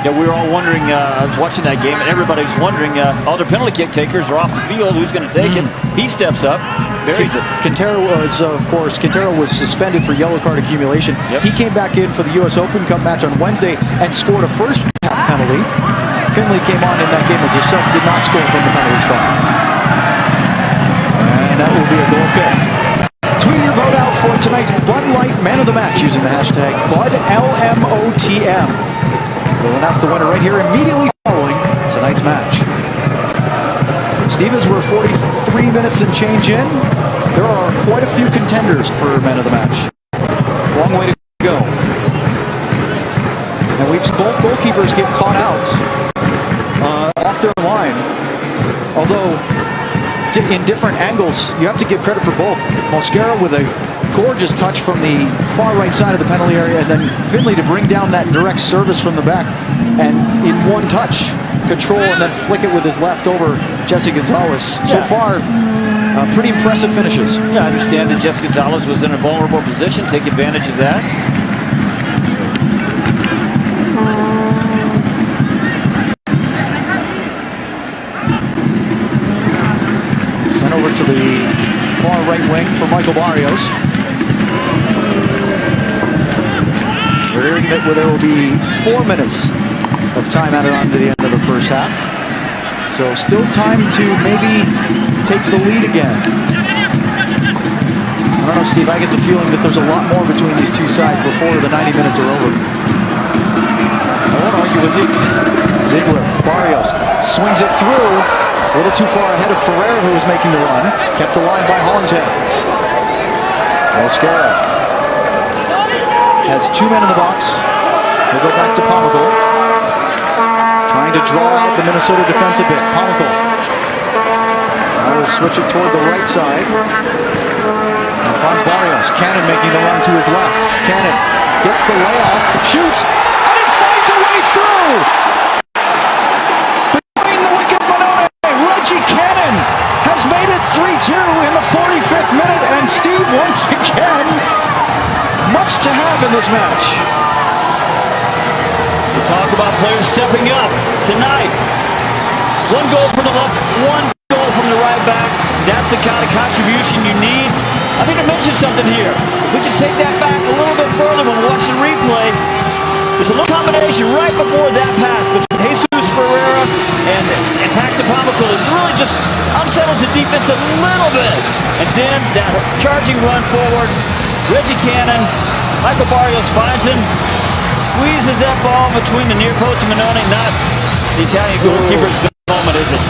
Yeah, we were all wondering, I was watching that game, and everybody was wondering, all their penalty kick takers are off the field, who's going to take it? He steps up, buries it. Quintero was, of course, suspended for yellow card accumulation. He came back in for the U.S. Open Cup match on Wednesday and scored a first half penalty. Finley came on in that game as a sub, did not score from the penalty spot. And that will be a goal kick. Tweet your vote out for tonight's Bud Light Man of the Match using the hashtag BudLMOTM. We'll announce the winner right here immediately following tonight's match. Steve, as we're 43 minutes and change in, there are quite a few contenders for Man of the Match. Long way to go. And both goalkeepers get caught out off their line. Although, in different angles, you have to give credit for both. Mosquera with a gorgeous touch from the far right side of the penalty area, and then Finley to bring down that direct service from the back, and in one touch, control and then flick it with his left over Jesse Gonzalez. So far, pretty impressive finishes. Yeah, I understand that Jesse Gonzalez was in a vulnerable position, take advantage of that. Over to the far right wing for Michael Barrios. We're hearing that there will be 4 minutes of time added on to the end of the first half. So still time to maybe take the lead again. I don't know, Steve, I get the feeling that there's a lot more between these two sides before the 90 minutes are over. I won't argue with you. Ziegler, Barrios swings it through. A little too far ahead of Ferreira, who was making the run. Kept alive by Hollingshead. Mosquera has 2 men in the box. We'll go back to Pomical. Trying to draw out the Minnesota defense a bit. Pomical. Now we'll switch it toward the right side. And finds Barrios. Cannon making the run to his left. Cannon gets the layoff, shoots, and it's fired! finds a way through. Between the wicket of Manone, Reggie Cannon has made it 3-2 in the 45th minute. And Steve, once again, much to have in this match. We talk about players stepping up tonight. One goal from the left, one goal from the right back. That's the kind of contribution you need. I think I mentioned something here. If we can take that back a little bit further when we watch the replay, there's a little combination right before that pass between Jesus Ferreira and Paxton Pomykal. It really just unsettles the defense a little bit. And then that charging run forward, Reggie Cannon, Michael Barrios finds him, squeezes that ball between the near post and Manone. Not the Italian goalkeeper's moment, is it?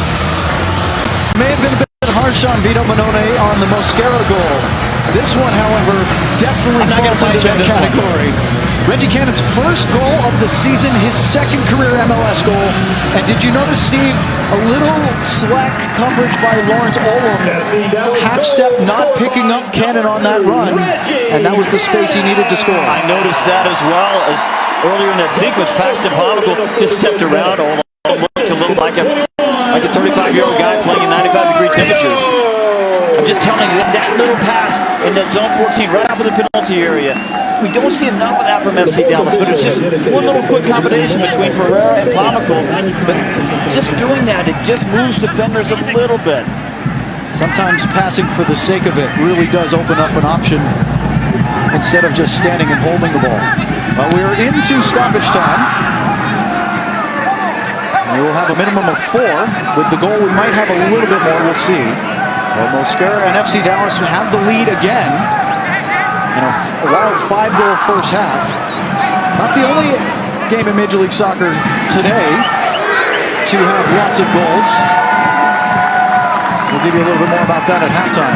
May have been a bit harsh on Vito Manone on the Mosquera goal. This one, however, definitely falls into that category. Reggie Cannon's first goal of the season, his second career MLS goal. And did you notice, Steve, a little slack coverage by Lawrence Olum, half step not picking up Cannon on that run, and that was the space he needed to score. I noticed that as well. As earlier in that sequence, Paxton Pomykal just stepped around. Olum looked a little like a 35-year-old guy playing in 95-degree temperatures. I'm just telling you, that little pass in that zone 14 right up in the penalty area, we don't see enough of that from FC Dallas, but it's just one little quick combination between Ferreira and Pomykal. But just doing that, it just moves defenders a little bit. Sometimes passing for the sake of it really does open up an option instead of just standing and holding the ball. We're into stoppage time. We will have a minimum of 4. With the goal, we might have a little bit more. We'll see. Mosquera and FC Dallas have the lead again in a wild 5-goal first half. Not the only game in Major League Soccer today to have lots of goals. We'll give you a little bit more about that at halftime.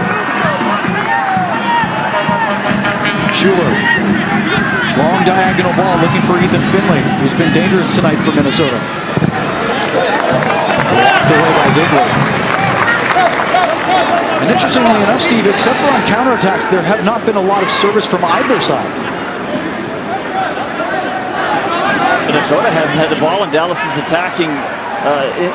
Schuler. Long diagonal ball looking for Ethan Finlay, who's been dangerous tonight for Minnesota. Blocked away by Ziegler. And interestingly enough, Steve, except for on counterattacks, there have not been a lot of service from either side. Minnesota hasn't had the ball, and Dallas is attacking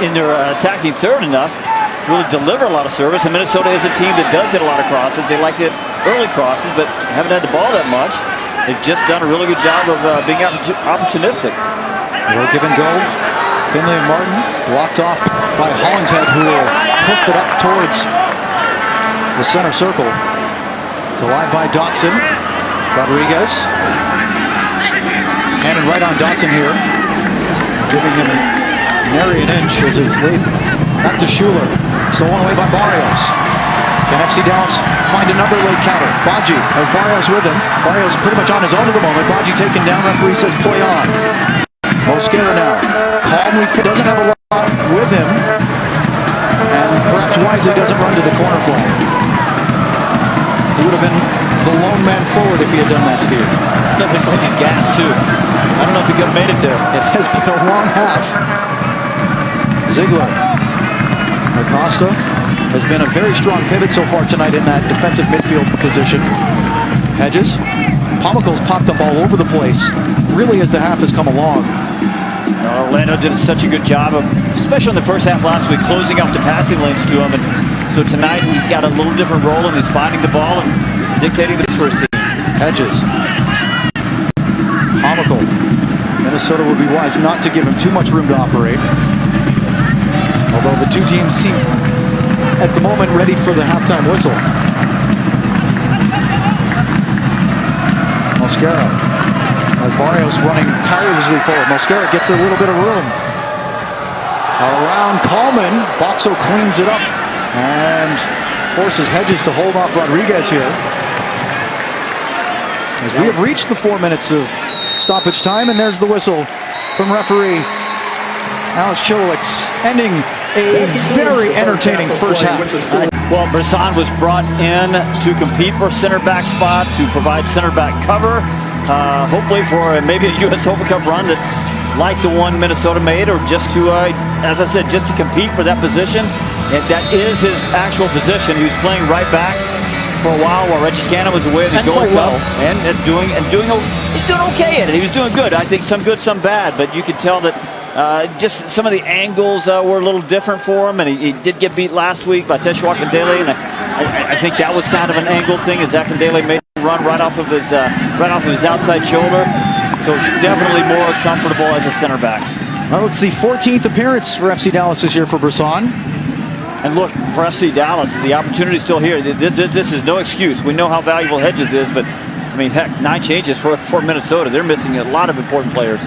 in their attacking third enough to really deliver a lot of service. And Minnesota is a team that does hit a lot of crosses. They like to hit early crosses, but haven't had the ball that much. They've just done a really good job of being opportunistic. Little give and go. Finlay and Martin blocked off by Hollingshead, who will hoof it up towards the center circle. Delied by Dotson. Rodriguez. Cannon right on Dotson here. Giving him nary an inch as it's laid back to Schuler. Stolen away by Barrios. Can FC Dallas find another late counter? Baji has Barrios with him. Barrios pretty much on his own at the moment. Baji taken down. Referee says play on. Mosquera now. Calmly doesn't have a lot with him. And perhaps wisely doesn't run to the corner flag. He would have been the lone man forward if he had done that, Steve. It looks like he's gassed too. I don't know if he could have made it there. It has been a long half. Ziegler. Acosta has been a very strong pivot so far tonight in that defensive midfield position. Hedges. Pomakal's popped up all over the place, really, as the half has come along. Orlando did such a good job of, especially in the first half last week, closing off the passing lanes to him. And so tonight he's got a little different role, and he's finding the ball and dictating this for his team. Hedges. Pomykal. Minnesota would be wise not to give him too much room to operate. Although the two teams seem, at the moment, ready for the halftime whistle. Mosquera. As Barrios running tirelessly forward. Mosquera gets a little bit of room. Around Coleman. Boxo cleans it up and forces Hedges to hold off Rodriguez here. As we have reached the 4 minutes of stoppage time, and there's the whistle from referee Alex Chilowicz, ending a very entertaining first half. Well, Brisson was brought in to compete for center back spot, to provide center back cover, hopefully for maybe a U.S. Open Cup run that, like the one Minnesota made, or just to, as I said, just to compete for that position. And that is his actual position. He was playing right back. for a while Reggie Cannon was away in the Gold Cup, and he's doing okay at it. He was doing good. I think some good, some bad, but you could tell that just some of the angles were a little different for him, and he did get beat last week by Teshwa Kandele, and I think that was kind of an angle thing as Kandele made the run right off of his outside shoulder. So definitely more comfortable as a center back. Well, it's the 14th appearance for FC Dallas this year for Brisson. And look, for FC Dallas, the opportunity is still here. This is no excuse. We know how valuable Hedges is, but I mean, heck, 9 changes for Minnesota. They're missing a lot of important players.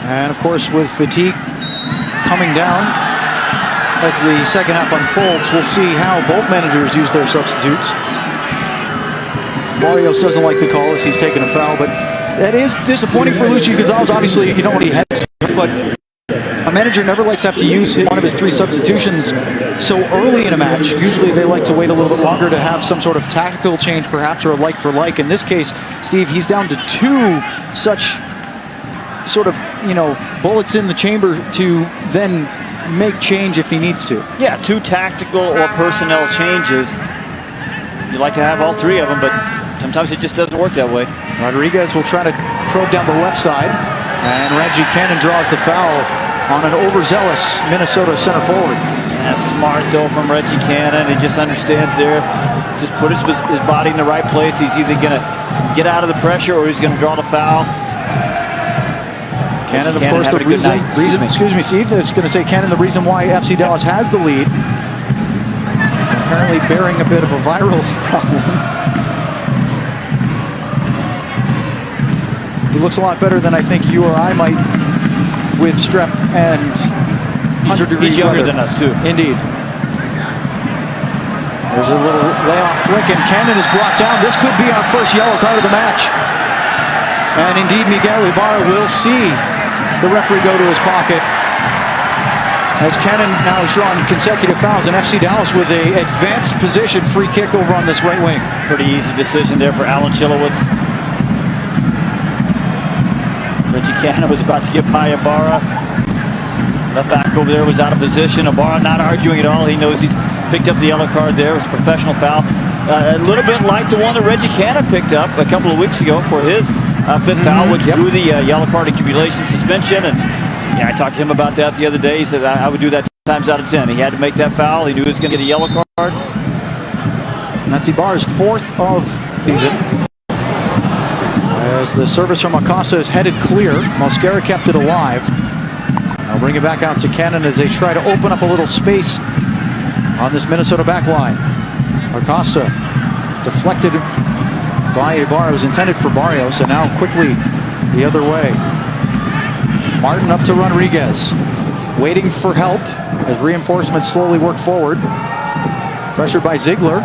And of course, with fatigue coming down as the second half unfolds, we'll see how both managers use their substitutes. Barrios doesn't like the call as he's taken a foul, but that is disappointing for Luchi Gonzalez. Obviously, you know what he has, but a manager never likes to have to use one of his 3 substitutions so early in a match. Usually they like to wait a little bit longer to have some sort of tactical change, perhaps, or a like for like. In this case, Steve, he's down to 2 such sort of, bullets in the chamber to then make change if he needs to. Yeah, 2 tactical or personnel changes. You like to have all 3 of them, but sometimes it just doesn't work that way. Rodriguez will try to probe down the left side, and Reggie Cannon draws the foul on an overzealous Minnesota center forward. Yeah, smart though from Reggie Cannon. He just understands there. Just put his body in the right place. He's either going to get out of the pressure or he's going to draw the foul. Cannon, of course, the reason. Excuse me, Steve. I was going to say Cannon, the reason why FC Dallas has the lead. Apparently bearing a bit of a viral problem. He looks a lot better than I think you or I might with strep and 100-degree He's younger weather. than us, too. Indeed. There's a little layoff flick, and Cannon is brought down. This could be our first yellow card of the match. And indeed, Miguel Ibarra will see the referee go to his pocket as Cannon now has drawn consecutive fouls, and FC Dallas with a advanced position free kick over on this right wing. Pretty easy decision there for Alan Chilowitz. Reggie Cannon was about to get by Ibarra. Left back over there was out of position. Ibarra not arguing at all. He knows he's picked up the yellow card there. It was a professional foul. A little bit like the one that Reggie Cannon picked up a couple of weeks ago for his 5th foul, which drew the yellow card accumulation suspension. And yeah, I talked to him about that the other day. He said I would do that 10 times out of 10. He had to make that foul. He knew he was going to get a yellow card. That's Ibarra's 4th of the season. As the service from Acosta is headed clear, Mosquera kept it alive. I'll bring it back out to Cannon as they try to open up a little space on this Minnesota back line. Acosta deflected by Ibarra. It was intended for Barrios, and now quickly the other way. Martin up to Rodriguez, waiting for help as reinforcements slowly work forward. Pressured by Ziegler.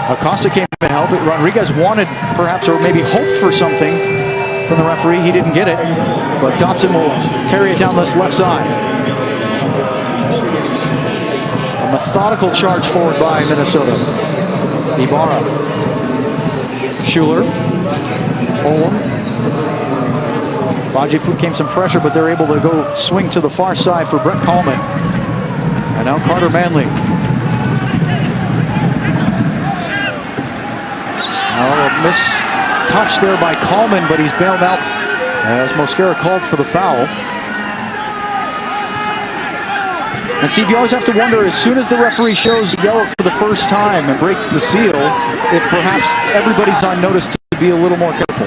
Acosta came to help. Rodriguez wanted perhaps, or maybe hoped for something from the referee. He didn't get it, but Dotson will carry it down this left side. A methodical charge forward by Minnesota. Ibarra. Schuler. Olem. Baji came some pressure, but they're able to go swing to the far side for Brett Coleman. And now Carter Manley. Oh, a mistouch there by Coleman, but he's bailed out as Mosquera called for the foul. And Steve, you always have to wonder, as soon as the referee shows yellow for the first time and breaks the seal, if perhaps everybody's on notice to be a little more careful.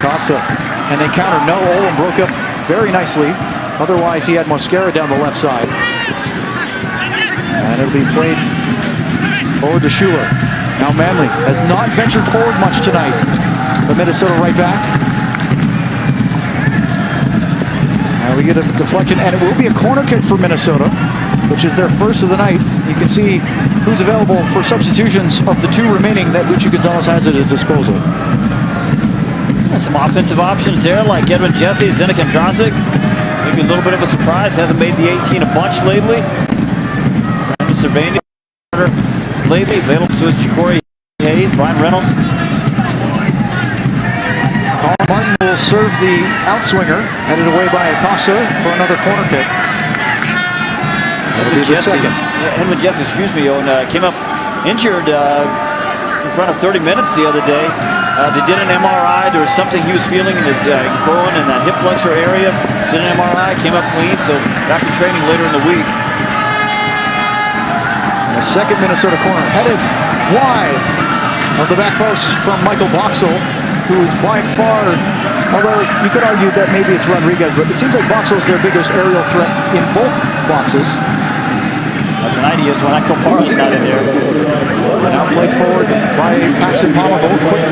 Acosta, can they counter? No, Olem broke up very nicely. Otherwise, he had Mosquera down the left side. And it'll be played forward to Schuler. Now Manley has not ventured forward much tonight. The Minnesota right back. Now we get a deflection, and it will be a corner kick for Minnesota, which is their first of the night. You can see who's available for substitutions of the 2 remaining that Luchi Gonzalez has at his disposal. Some offensive options there, like Edwin Jesse, Zdeněk Andrazic. Maybe a little bit of a surprise. Hasn't made the 18 a bunch lately. Brandon Cervania lately. Available to us, Ja'Cory Hayes, Brian Reynolds. Colin Martin will serve the outswinger, headed away by Acosta for another corner kick. That'll be the second. Edwin Jess, excuse me, came up injured in front of 30 minutes the other day. They did an MRI. There was something he was feeling in his groin and that hip flexor area. Did an MRI, came up clean, so back to training later in the week. And the second Minnesota corner headed wide of the back post from Michael Boxall, who is by far, although you could argue that maybe it's Rodriguez, but it seems like Boxall's their biggest aerial threat in both boxes. Well, tonight he is when Michael Barrow's not in there. And now played forward by Paxton Pomelo. Quick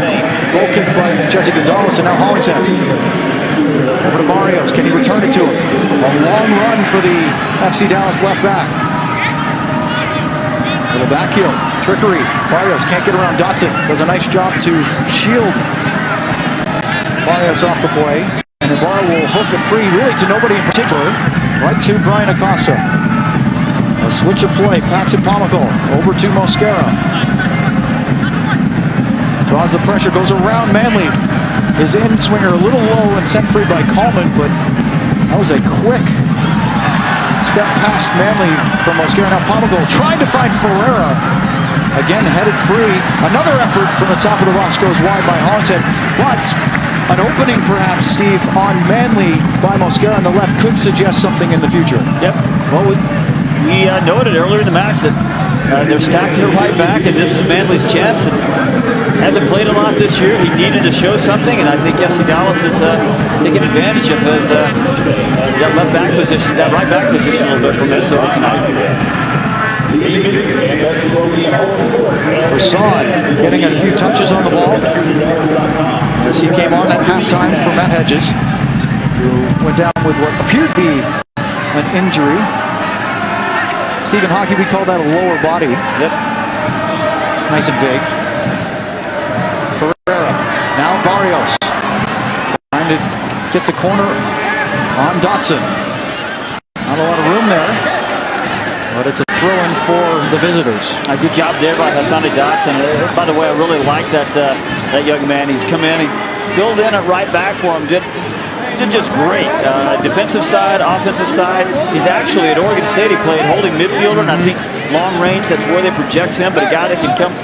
goal kick by Jesse Gonzalez, and now Hollingshead. Over to Barrios. Can he return it to him? A long run for the FC Dallas left back. Little back heel. Trickery. Barrios can't get around Dotson. Does a nice job to shield Barrios off the play. And Ibarra will hoof it free, really to nobody in particular. Right to Brian Acosta. A switch of play. Paxton Pomelo over to Mosquera. Draws the pressure, goes around Manley. His in-swinger a little low and sent free by Coleman, but that was a quick step past Manley from Mosquera. Now Pomelo trying to find Ferreira. Again headed free. Another effort from the top of the box goes wide by Hollingshead. But an opening perhaps, Steve, on Manley by Mosquera on the left could suggest something in the future. Yep. Well, we noted earlier in the match that they're stacked to the right back, and this is Manley's chance. And hasn't played a lot this year. He needed to show something, and I think FC Dallas is taking advantage of his that left back position, that right back position a little bit for Minnesota tonight. Brisson getting a few touches on the ball as he came on at halftime for Matt Hedges, who went down with what appeared to be an injury. Steve, in hockey, we call that a lower body. Yep. Nice and vague. Ferreira. Now Barrios. Trying to get the corner on Dotson. Not a lot of room there, but it's a throw-in for the visitors. A good job there by Hassani Dotson. By the way, I really like that young man. He's come in, he filled in at right back for him. Did just great. Defensive side, offensive side. He's actually at Oregon State. He played holding midfielder, and I think long range, that's where they project him. But a guy that can come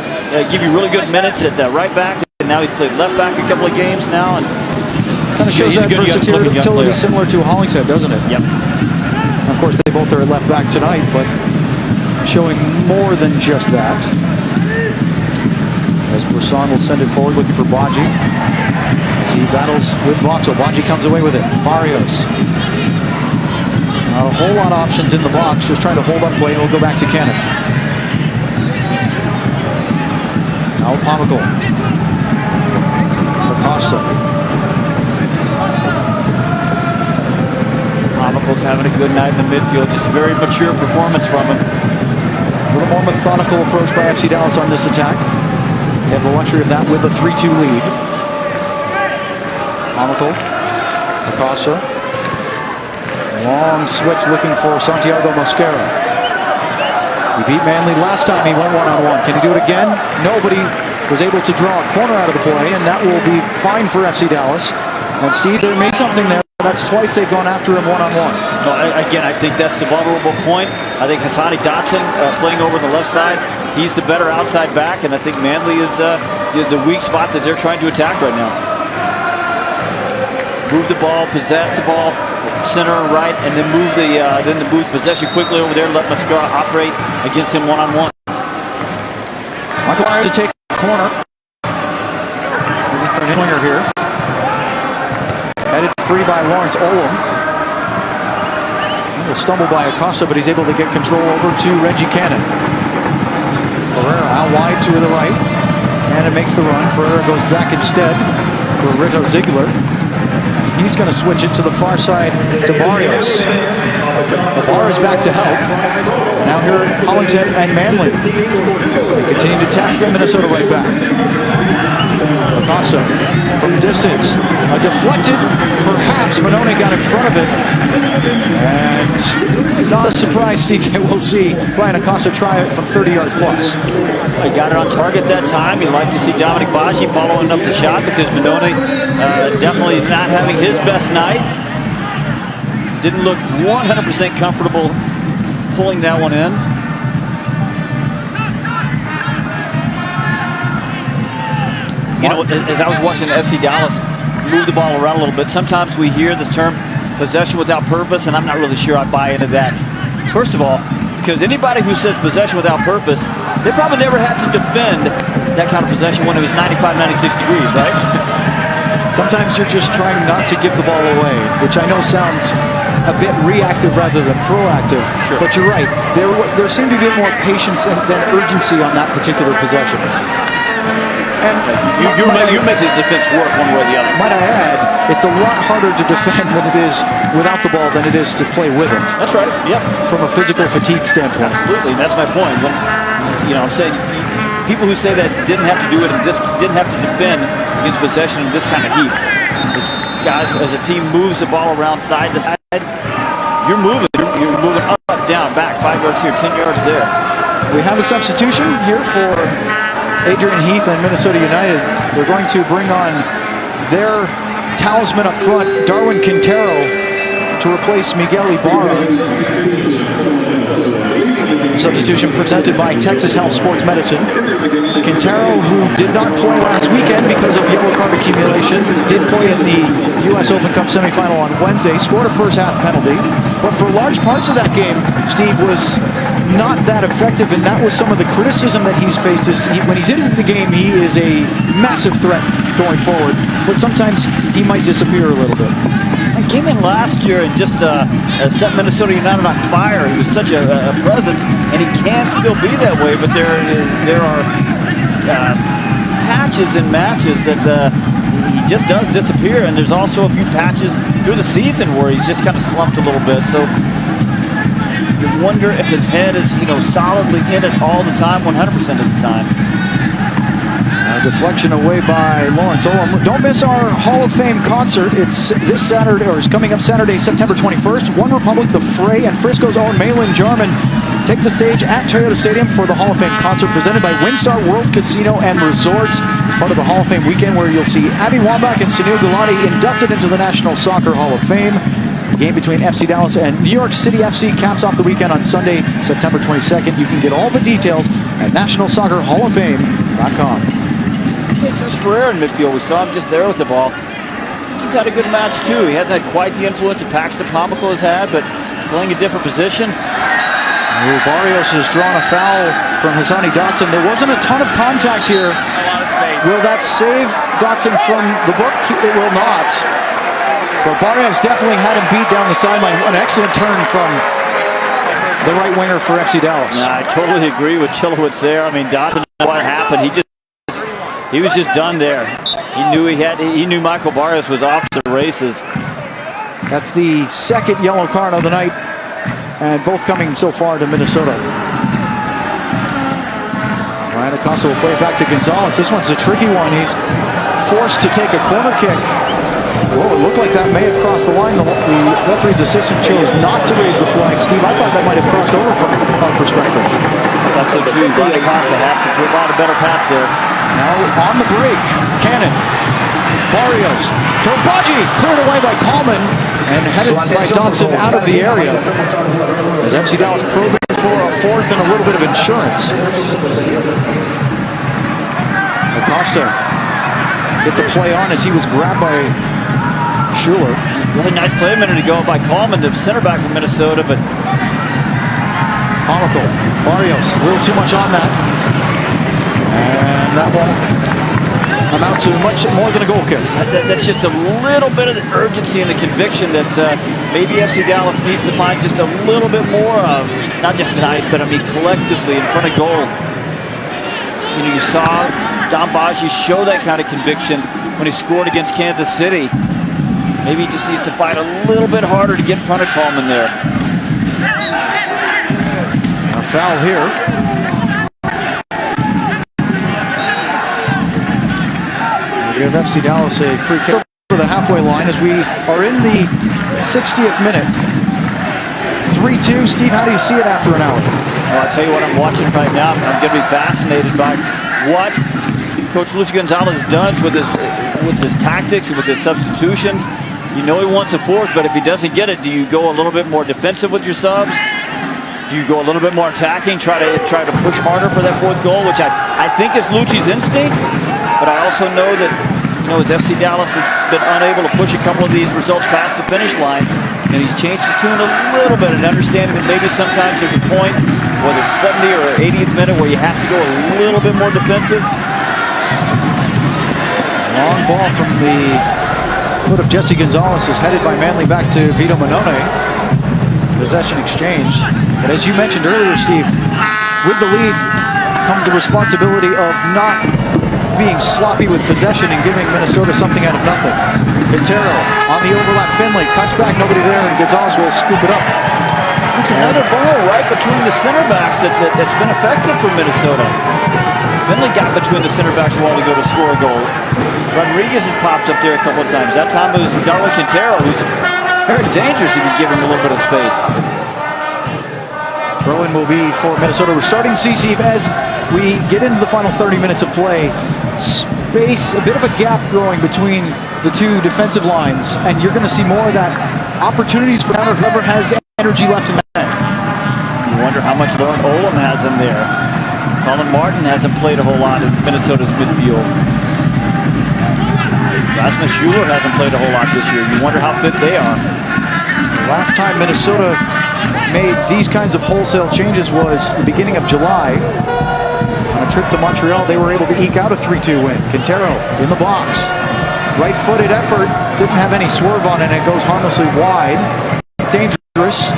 give you really good minutes at right back. And now he's played left back a couple of games now. And kind of shows that versatility similar to Hollingshead, doesn't it? Yep. Of course, they both are at left back tonight, but showing more than just that. As Brisson will send it forward, looking for Baji. As he battles with Boxall. Baji comes away with it. Barrios. Not a whole lot of options in the box, just trying to hold up play, and we'll go back to Cannon. Now Pomelo. Acosta. Pomelo's having a good night in the midfield. Just a very mature performance from him. A little more methodical approach by FC Dallas on this attack. They have the luxury of that with a 3-2 lead. Pomelo. Acosta. Long switch looking for Santiago Mosquera. He beat Manley last time he went one-on-one. Can he do it again? Nobody was able to draw a corner out of the play, and that will be fine for FC Dallas. And Steve, there may be something there. That's twice they've gone after him one-on-one. Well, again, I think that's the vulnerable point. I think Hassani Dotson playing over the left side, he's the better outside back, and I think Manley is the weak spot that they're trying to attack right now. Move the ball, possess the ball, center, right, and then move the possession quickly over there. Let Mosquera operate against him one-on-one. Michael Myers to take the corner. Looking for an winger here. Headed free by Lawrence Olam. A little stumble by Acosta, but he's able to get control over to Reggie Cannon. Ferreira out wide to the right. Cannon makes the run. Ferreira goes back instead for Rito Ziegler. He's going to switch it to the far side to Barrios. The bar is back to help. Now here are Hollingshead and Manley. They continue to test the Minnesota right back. Acosta from distance. A deflected, perhaps Manone got in front of it. And not a surprise, Steve, we'll see Brian Acosta try it from 30 yards plus. He got it on target that time. You'd like to see Dominic Baji following up the shot because Manone definitely not having his best night. Didn't look 100% comfortable pulling that one in. You know, as I was watching FC Dallas move the ball around a little bit, sometimes we hear this term possession without purpose, and I'm not really sure I buy into that. First of all, because anybody who says possession without purpose, they probably never had to defend that kind of possession when it was 95, 96 degrees, right? Sometimes you're just trying not to give the ball away, which I know sounds a bit reactive rather than proactive. Sure. But you're right. There seemed to be more patience than urgency on that particular possession. And you make the defense work one way or the other. Might I add, it's a lot harder to defend than it is without the ball than it is to play with it. That's right. Yep. From a physical fatigue standpoint. Absolutely. And that's my point. When, I'm saying people who say that didn't have to do it and didn't have to defend against possession in this kind of heat. Guys, as a team moves the ball around side to side, you're moving. You're moving up, down, back, 5 yards here, 10 yards there. We have a substitution here for Adrian Heath and Minnesota United. They're going to bring on their talisman up front, Darwin Quintero, to replace Miguel Ibarra. Substitution presented by Texas Health Sports Medicine. Quintero, who did not play last weekend because of yellow card accumulation, did play in the U.S. Open Cup semifinal on Wednesday, scored a first half penalty, but for large parts of that game, Steve was not that effective, and that was some of the criticism that he's faced. When he's in the game, he is a massive threat going forward, but sometimes he might disappear a little bit. He came in last year and just set Minnesota United on fire. He was such a presence, and he can still be that way, but there are patches and matches that he just does disappear, and there's also a few patches through the season where he's just kind of slumped a little bit. So you wonder if his head is, solidly in it all the time, 100% of the time. Deflection away by Lawrence Olam. Don't miss our Hall of Fame concert. It's this Saturday, or it's coming up Saturday, September 21st. One Republic, The Fray, and Frisco's own Malin Jarman take the stage at Toyota Stadium for the Hall of Fame concert presented by Windstar World Casino and Resorts. It's part of the Hall of Fame weekend where you'll see Abby Wambach and Sunil Gulati inducted into the National Soccer Hall of Fame. The game between FC Dallas and New York City FC caps off the weekend on Sunday, September 22nd. You can get all the details at nationalsoccerhalloffame.com. Jesus Ferrer in midfield. We saw him just there with the ball. He's had a good match too. He hasn't had quite the influence that Paxton Pomykal has had, but playing a different position. Barrios has drawn a foul from Hassani Dotson. There wasn't a ton of contact here. Will that save Dotson from the book? It will not. But Barrios definitely had him beat down the sideline. An excellent turn from the right winger for FC Dallas. I totally agree with Chilowitz there. I mean, Dotson, what happened? He was just done there. He knew Michael Barrios was off to the races. That's the second yellow card of the night, and both coming so far to Minnesota. Ryan Acosta will play it back to Gonzalez. This one's a tricky one. He's forced to take a corner kick. Whoa, it looked like that may have crossed the line. The referee's assistant chose not to raise the flag. Steve, I thought that might have crossed over from our perspective. I thought so too. Ryan Acosta has to provide a better pass there. Now on the break, Cannon, Barrios, Torbaji cleared away by Coleman and headed by Dotson out of the area as FC Dallas probing for a fourth and a little bit of insurance. Acosta gets a play on as he was grabbed by Schuler. Really nice play a minute ago by Coleman, the center back from Minnesota, but Pomykal, Barrios, a little too much on that. And that won't amount to much more than a goal kick. That's just a little bit of the urgency and the conviction that maybe FC Dallas needs to find just a little bit more of. Not just tonight, but I mean collectively in front of goal. You saw Don Baji show that kind of conviction when he scored against Kansas City. Maybe he just needs to fight a little bit harder to get in front of Coleman there. A foul here. We give FC Dallas a free kick for the halfway line as we are in the 60th minute. 3-2. Steve, how do you see it after an hour? Well, I'll tell you what I'm watching right now. I'm going to be fascinated by what Coach Luis Gonzalez does with his tactics and with his substitutions. You know he wants a fourth, but if he doesn't get it, do you go a little bit more defensive with your subs? Do you go a little bit more attacking, try to push harder for that fourth goal, which I think is Lucci's instinct? But but I also know that, as FC Dallas has been unable to push a couple of these results past the finish line, and he's changed his tune a little bit and understanding that maybe sometimes there's a point, whether it's 70 or 80th minute, where you have to go a little bit more defensive. Long ball from the foot of Jesse Gonzalez is headed by Manley back to Vito Manone. Possession exchange. But as you mentioned earlier, Steve, with the lead comes the responsibility of not being sloppy with possession and giving Minnesota something out of nothing. Quintero on the overlap. Finley cuts back, nobody there, and Gonzalez will scoop it up. It's another ball right between the center backs that's been effective for Minnesota. Finley got between the center backs wall to go to score a goal. Rodriguez has popped up there a couple of times. That time it was Darwin Quintero, who's very dangerous if you give him a little bit of space. Throw-in will be for Minnesota. We're starting CC as we get into the final 30 minutes of play. Space, a bit of a gap growing between the two defensive lines, and you're going to see more of that opportunities for whoever has energy left in that. You wonder how much Lauren Olam has in there. Colin Martin hasn't played a whole lot in Minnesota's midfield. Rasmus Schuler hasn't played a whole lot this year. You wonder how fit they are. The last time Minnesota made these kinds of wholesale changes was the beginning of July. On a trip to Montreal, they were able to eke out a 3-2 win. Quintero in the box. Right-footed effort. Didn't have any swerve on it, and it goes harmlessly wide. Dangerous.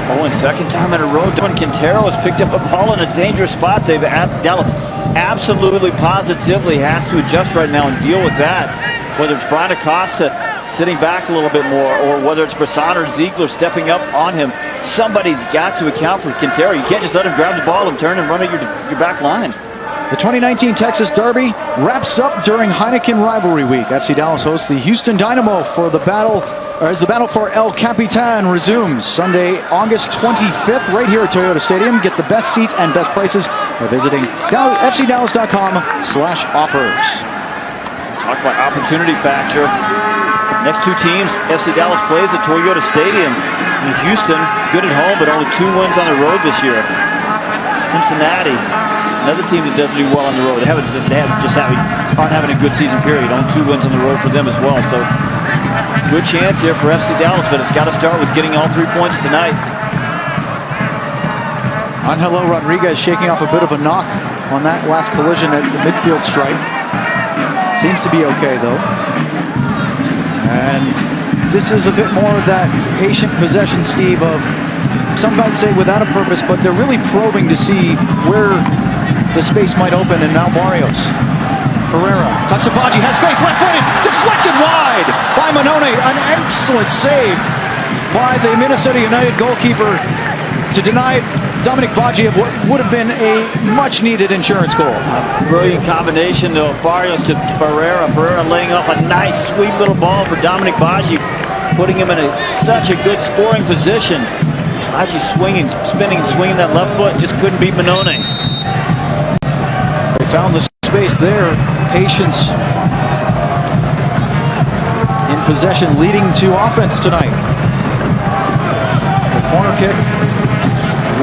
Oh, and second time in a row, Quintero has picked up a ball in a dangerous spot. Dallas absolutely, positively has to adjust right now and deal with that. Whether it's Brian Acosta sitting back a little bit more, or whether it's Brisson or Ziegler stepping up on him, somebody's got to account for Quintero. You can't just let him grab the ball and turn and run at your back line. The 2019 Texas Derby wraps up during Heineken Rivalry Week. FC Dallas hosts the Houston Dynamo for the battle, as the battle for El Capitan resumes Sunday, August 25th, right here at Toyota Stadium. Get the best seats and best prices by visiting fcdallas.com/offers. Talk about opportunity factor. Next two teams, FC Dallas plays at Toyota Stadium in Houston. Good at home, but only 2 wins on the road this year. Cincinnati, another team that doesn't do well on the road. They aren't having a good season period. Only 2 wins on the road for them as well. So good chance here for FC Dallas, but it's got to start with getting all 3 points tonight. Angelo Rodriguez shaking off a bit of a knock on that last collision at the midfield stripe. Seems to be okay though. And this is a bit more of that patient possession, Steve, of some might say without a purpose, but they're really probing to see where the space might open. And now Barrios. Ferreira, touch the Baji, has space, left-footed, deflected wide by Manone. An excellent save by the Minnesota United goalkeeper to deny Dominic Baji of what would have been a much-needed insurance goal. Brilliant combination, though. Barrios to Ferreira. Ferreira laying off a nice, sweet little ball for Dominic Baji, putting him in such a good scoring position. Baji swinging, spinning, and swinging that left foot, just couldn't beat Manone. They found the space there. Patience in possession, leading to offense tonight. The corner kick,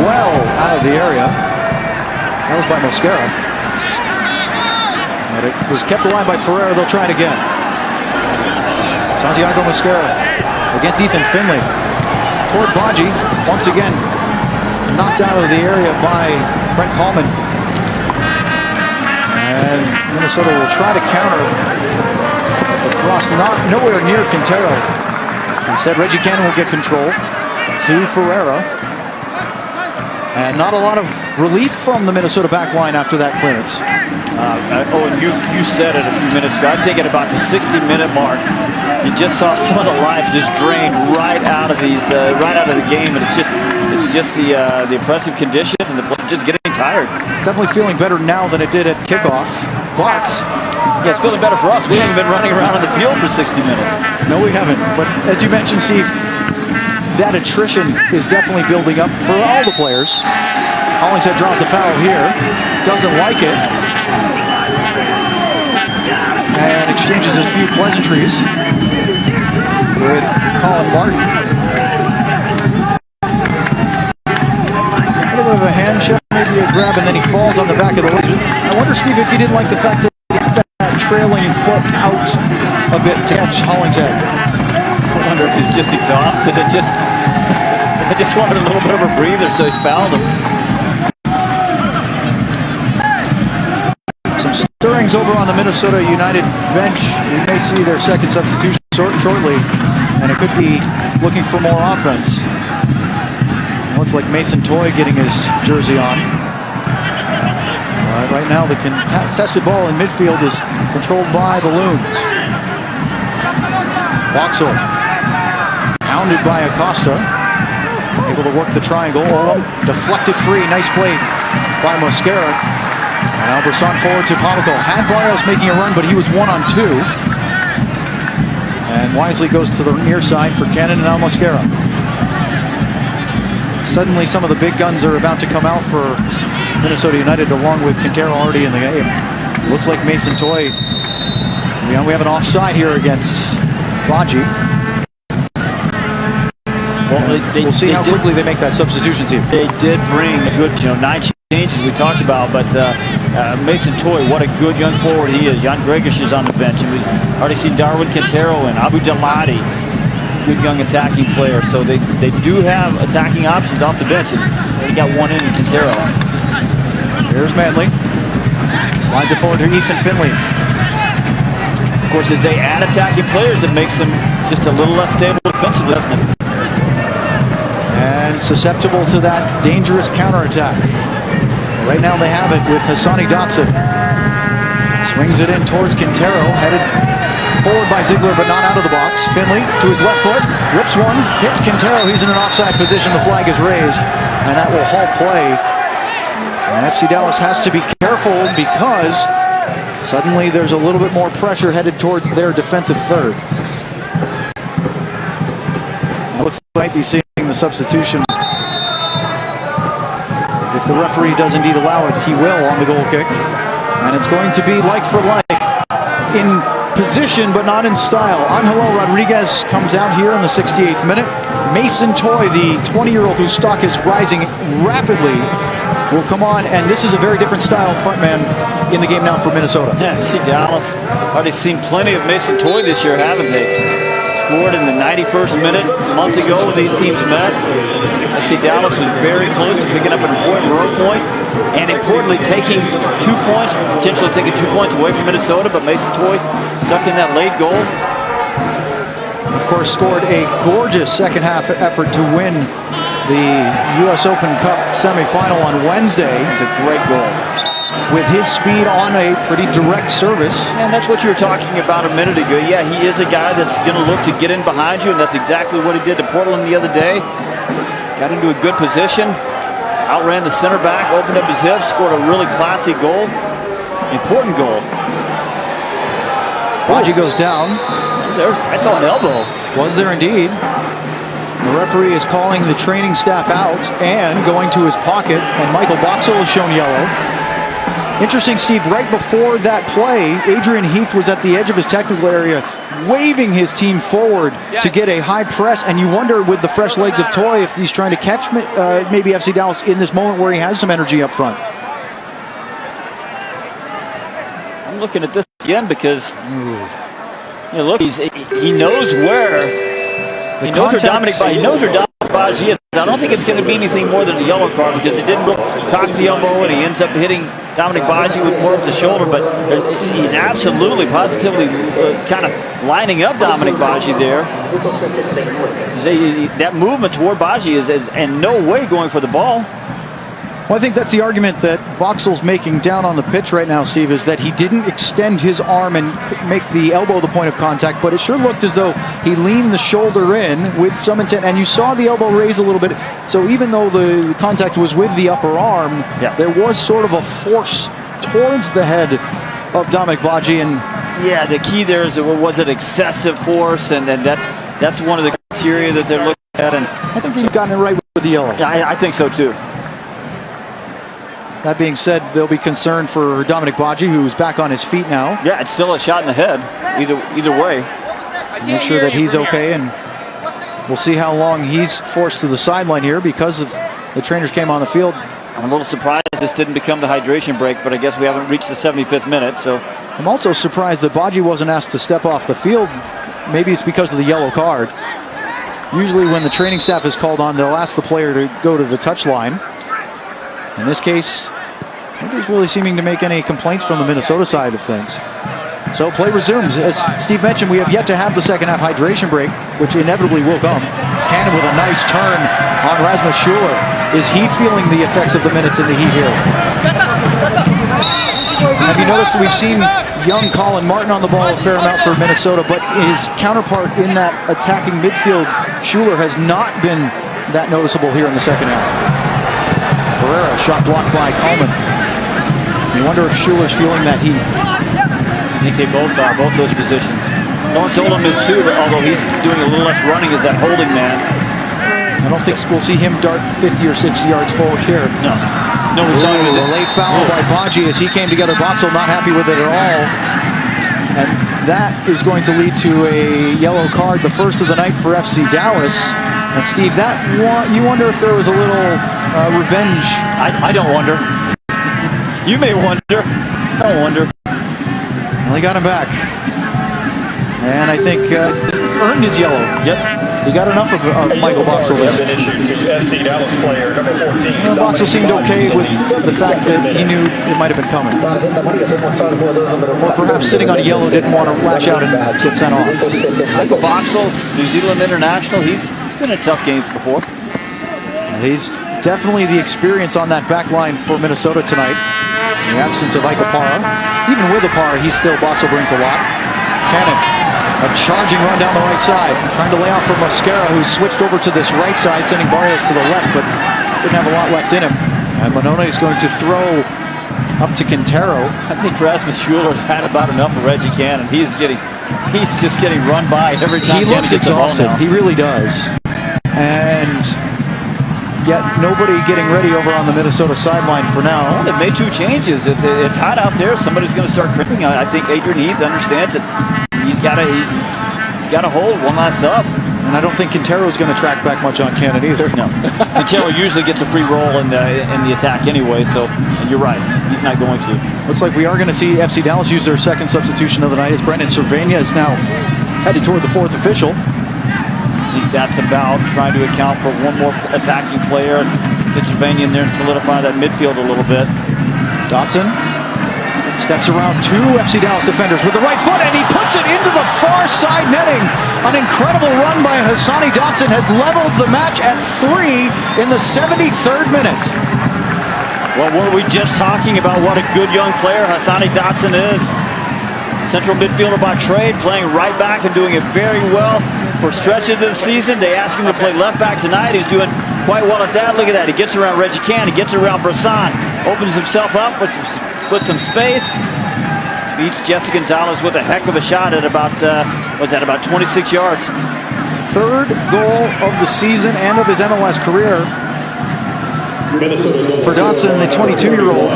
well out of the area. That was by Mosquera. But it was kept alive by Ferreira. They'll try it again. Santiago Mosquera against Ethan Finley. Toward Baji, once again knocked out of the area by Brent Coleman. And Minnesota will try to counter the cross, nowhere near Quintero. Instead, Reggie Cannon will get control to Ferreira. And not a lot of relief from the Minnesota back line after that clearance. And you said it a few minutes ago. I think at about the 60-minute mark, you just saw some of the life just drain right out of the game, and it's just the oppressive conditions, and the players just getting tired. Definitely feeling better now than it did at kickoff, but yeah, it's feeling better for us. We haven't been running around on the field for 60 minutes. No, we haven't. But as you mentioned, Steve, that attrition is definitely building up for all the players. Hollingshead draws a foul here, doesn't like it, and exchanges a few pleasantries with Colin Martin. A little bit of a hand check, maybe a grab, and then he falls on the back of the leg. I wonder, Steve, if he didn't like the fact that trailing foot out a bit to catch Hollingshead. I wonder if he's just exhausted. I just wanted a little bit of a breather, so he fouled him. Some stirrings over on the Minnesota United bench. We may see their second substitution shortly, and it could be looking for more offense. Looks like Mason Toye getting his jersey on. Right now, the contested ball in midfield is controlled by the Loons. Boxall, pounded by Acosta, able to work the triangle. Olem deflected free. Nice play by Mosquera. And Alberson forward to Comical. Had Barrios making a run, but he was 1-on-2. And Wisely goes to the near side for Cannon and now Mosquera. Suddenly, some of the big guns are about to come out for Minnesota United, along with Quintero already in the game. Looks like Mason Toye. We have an offside here against Baji. Well, we'll see how quickly they make that substitution, Steve. They did bring a good, 9 changes we talked about, but Mason Toye, what a good young forward he is. Jan Gregish is on the bench, and we've already seen Darwin Quintero and Abu Dalati. Good young attacking player, so they do have attacking options off the bench, and they got one in Quintero. Here's Manley. Slides it forward to Ethan Finley. Of course, as they add attacking players, it makes them just a little less stable defensively, doesn't it? And susceptible to that dangerous counterattack. Right now they have it with Hassani Dotson. Swings it in towards Quintero, headed forward by Ziegler, but not out of the box. Finley to his left foot, rips one, hits Quintero. He's in an offside position. The flag is raised, and that will halt play. And FC Dallas has to be careful because suddenly there's a little bit more pressure headed towards their defensive third. Looks like we might be seeing the substitution. If the referee does indeed allow it, he will on the goal kick. And it's going to be like for like in position, but not in style. Angelo Rodriguez comes out here in the 68th minute. Mason Toye, the 20-year-old whose stock is rising rapidly, will come on, and this is a very different style frontman in the game now for Minnesota. Yeah, see Dallas already seen plenty of Mason Toye this year, haven't they? Scored in the 91st minute a month ago when these teams met. I see Dallas was very close to picking up an important road point, and importantly taking 2 points, potentially taking 2 points away from Minnesota, but Mason Toye stuck in that late goal. Of course, scored a gorgeous second half effort to win the U.S. Open Cup semifinal on Wednesday. It's a great goal. With his speed on a pretty direct service. And that's what you were talking about a minute ago. Yeah, he is a guy that's going to look to get in behind you, and that's exactly what he did to Portland the other day. Got into a good position, outran the center back, opened up his hips, scored a really classy goal. Important goal. Baji goes down. I saw an elbow. Was there indeed. The referee is calling the training staff out and going to his pocket, and Michael Boxall is shown yellow. Interesting, Steve, right before that play, Adrian Heath was at the edge of his technical area, waving his team forward to get a high press, and you wonder with the fresh legs of Toye if he's trying to catch maybe FC Dallas in this moment where he has some energy up front. I'm looking at this again because, look, he knows where. He knows where Dominic Baji is. I don't think it's going to be anything more than a yellow card because it didn't cock the elbow and he ends up hitting Dominic Baji with more of the shoulder, but he's absolutely, positively kind of lining up Dominic Baji there. That movement toward Baji is in no way going for the ball. Well, I think that's the argument that Boxall's making down on the pitch right now, Steve, is that he didn't extend his arm and make the elbow the point of contact, but it sure looked as though he leaned the shoulder in with some intent, and you saw the elbow raise a little bit. So even though the contact was with the upper arm, there was sort of a force towards the head of Dominic Baji. And yeah, the key there is, was it excessive force, and that's one of the criteria that they're looking at. And I think they've gotten it right with the yellow. Yeah, I think so too. That being said, they'll be concerned for Dominic Baji, who's back on his feet now. Yeah, it's still a shot in the head, either way. Make sure that he's okay, and we'll see how long he's forced to the sideline here because of the trainers came on the field. I'm a little surprised this didn't become the hydration break, but I guess we haven't reached the 75th minute, so I'm also surprised that Baji wasn't asked to step off the field. Maybe it's because of the yellow card. Usually when the training staff is called on, they'll ask the player to go to the touchline. In this case, nobody's really seeming to make any complaints from the Minnesota side of things. So play resumes. As Steve mentioned, we have yet to have the second half hydration break, which inevitably will come. Cannon with a nice turn on Rasmus Schuler. Is he feeling the effects of the minutes in the heat here? Have you noticed that we've seen young Colin Martin on the ball a fair amount for Minnesota, but his counterpart in that attacking midfield, Schuler, has not been that noticeable here in the second half. Ferreira, shot blocked by Coleman. You wonder if Schuler's feeling that heat. I think they both are, both those positions. Lawrence Olam is too, although he's doing a little less running as that holding man. I don't think we'll see him dart 50 or 60 yards forward here. No. No, it's a late foul by Baji as he came together. Boxall not happy with it at all. And that is going to lead to a yellow card, the first of the night for FC Dallas. And Steve, you wonder if there was a little revenge. I don't wonder. You may wonder. I don't wonder. Well, he got him back. And I think earned his yellow. Yep. He got enough of Michael Boxall there. Boxall seemed okay with the fact that he knew it might have been coming. Or perhaps sitting on a yellow didn't want to lash out and get sent off. Michael Boxall, New Zealand international, he's been in tough games before. He's definitely the experience on that back line for Minnesota tonight. In the absence of Ika Para. Even with Para, Boxall brings a lot. Cannon. A charging run down the right side, trying to lay off for Mosquera, who's switched over to this right side, sending Barrios to the left, but didn't have a lot left in him. And Manone is going to throw up to Quintero. I think Rasmus Schuler's had about enough of Reggie Cannon. He's just getting run by every time. He looks exhausted. He really does. And yet nobody getting ready over on the Minnesota sideline for now. Well, they've made two changes. It's hot out there. Somebody's going to start crimping. I think Adrian Heath understands it. He's got to hold one last sub. And I don't think Quintero's going to track back much on Cannon either. No. Quintero usually gets a free roll in the attack anyway, so and you're right. He's not going to. Looks like we are going to see FC Dallas use their second substitution of the night as Brendan Cervania is now headed toward the fourth official. I think that's about trying to account for one more attacking player. Get Cervania in there and solidify that midfield a little bit. Dotson steps around two FC Dallas defenders with the right foot, and he puts it into the far side netting. An incredible run by Hassani Dotson has leveled the match at 3 in the 73rd minute. Well, were we just talking about what a good young player Hassani Dotson is? Central midfielder by trade, playing right back and doing it very well for stretches of the season. They asked him to play left back tonight. He's doing quite well at that. Look at that. He gets around Reggie Cannon. He gets around Brisson. Opens himself up with some space. Beats Jesse Gonzalez with a heck of a shot at about, about 26 yards. Third goal of the season and of his MLS career for Dotson, the 22-year-old,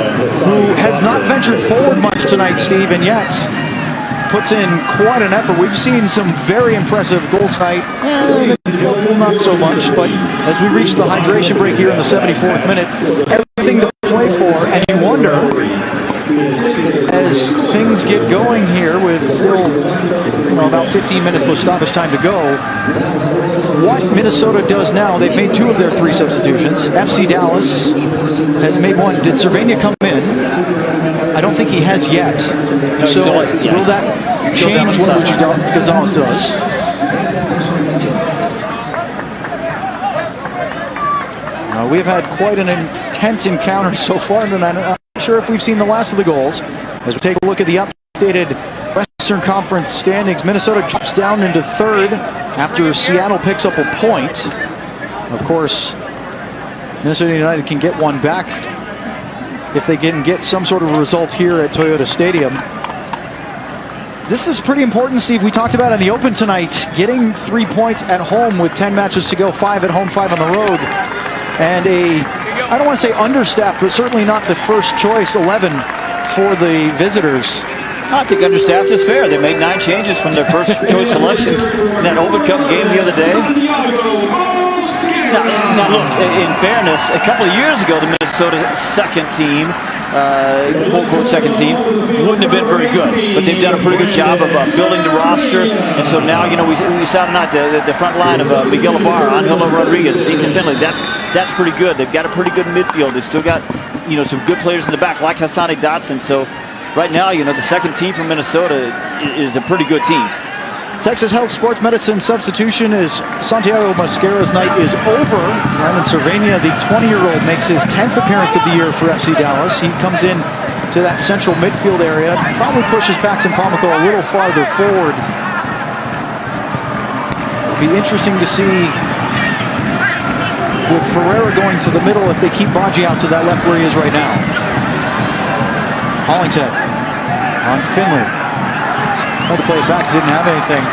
who has not ventured forward much tonight, Steve, and yet puts in quite an effort. We've seen some very impressive goals tonight, and not so much, but as we reach the hydration break here in the 74th minute, everything to play for, and you wonder, as things get going here with still about 15 minutes plus stoppage time to go, what Minnesota does now. They've made 2 of their 3 substitutions. FC Dallas has made 1. Did Cervania come in? I don't think he has yet. So will that change when Luigi Gonzalez does? We've had quite an intense encounter so far, and I'm not sure if we've seen the last of the goals. As we take a look at the updated Western Conference standings, Minnesota drops down into 3rd after Seattle picks up a point. Of course, Minnesota United can get one back if they can get some sort of result here at Toyota Stadium. This is pretty important, Steve. We talked about in the Open tonight, getting 3 points at home with 10 matches to go, 5 at home, 5 on the road. And I don't want to say understaffed, but certainly not the first choice 11 for the visitors. I think understaffed is fair. They made 9 changes from their first choice selections in that Open Cup game the other day. Now look, in fairness, a couple of years ago, the Minnesota second team quote-unquote second team, wouldn't have been very good. But they've done a pretty good job of building the roster. And so now, you know, we saw tonight the front line of Miguel Ibarra, Angelo Rodriguez, Ethan Finley. That's pretty good. They've got a pretty good midfield. They've still got, you know, some good players in the back, like Hassani Dotson. So right now, you know, the second team from Minnesota is a pretty good team. Texas Health Sports Medicine substitution is Santiago Mosquera's night is over. Brandon Cervania, the 20-year-old, makes his 10th appearance of the year for FC Dallas. He comes in to that central midfield area, probably pushes Paxton Pomykal a little farther forward. It'll be interesting to see with Ferreira going to the middle if they keep Baji out to that left where he is right now. Hollingshead on Finley. Tried to play it back, didn't have anything.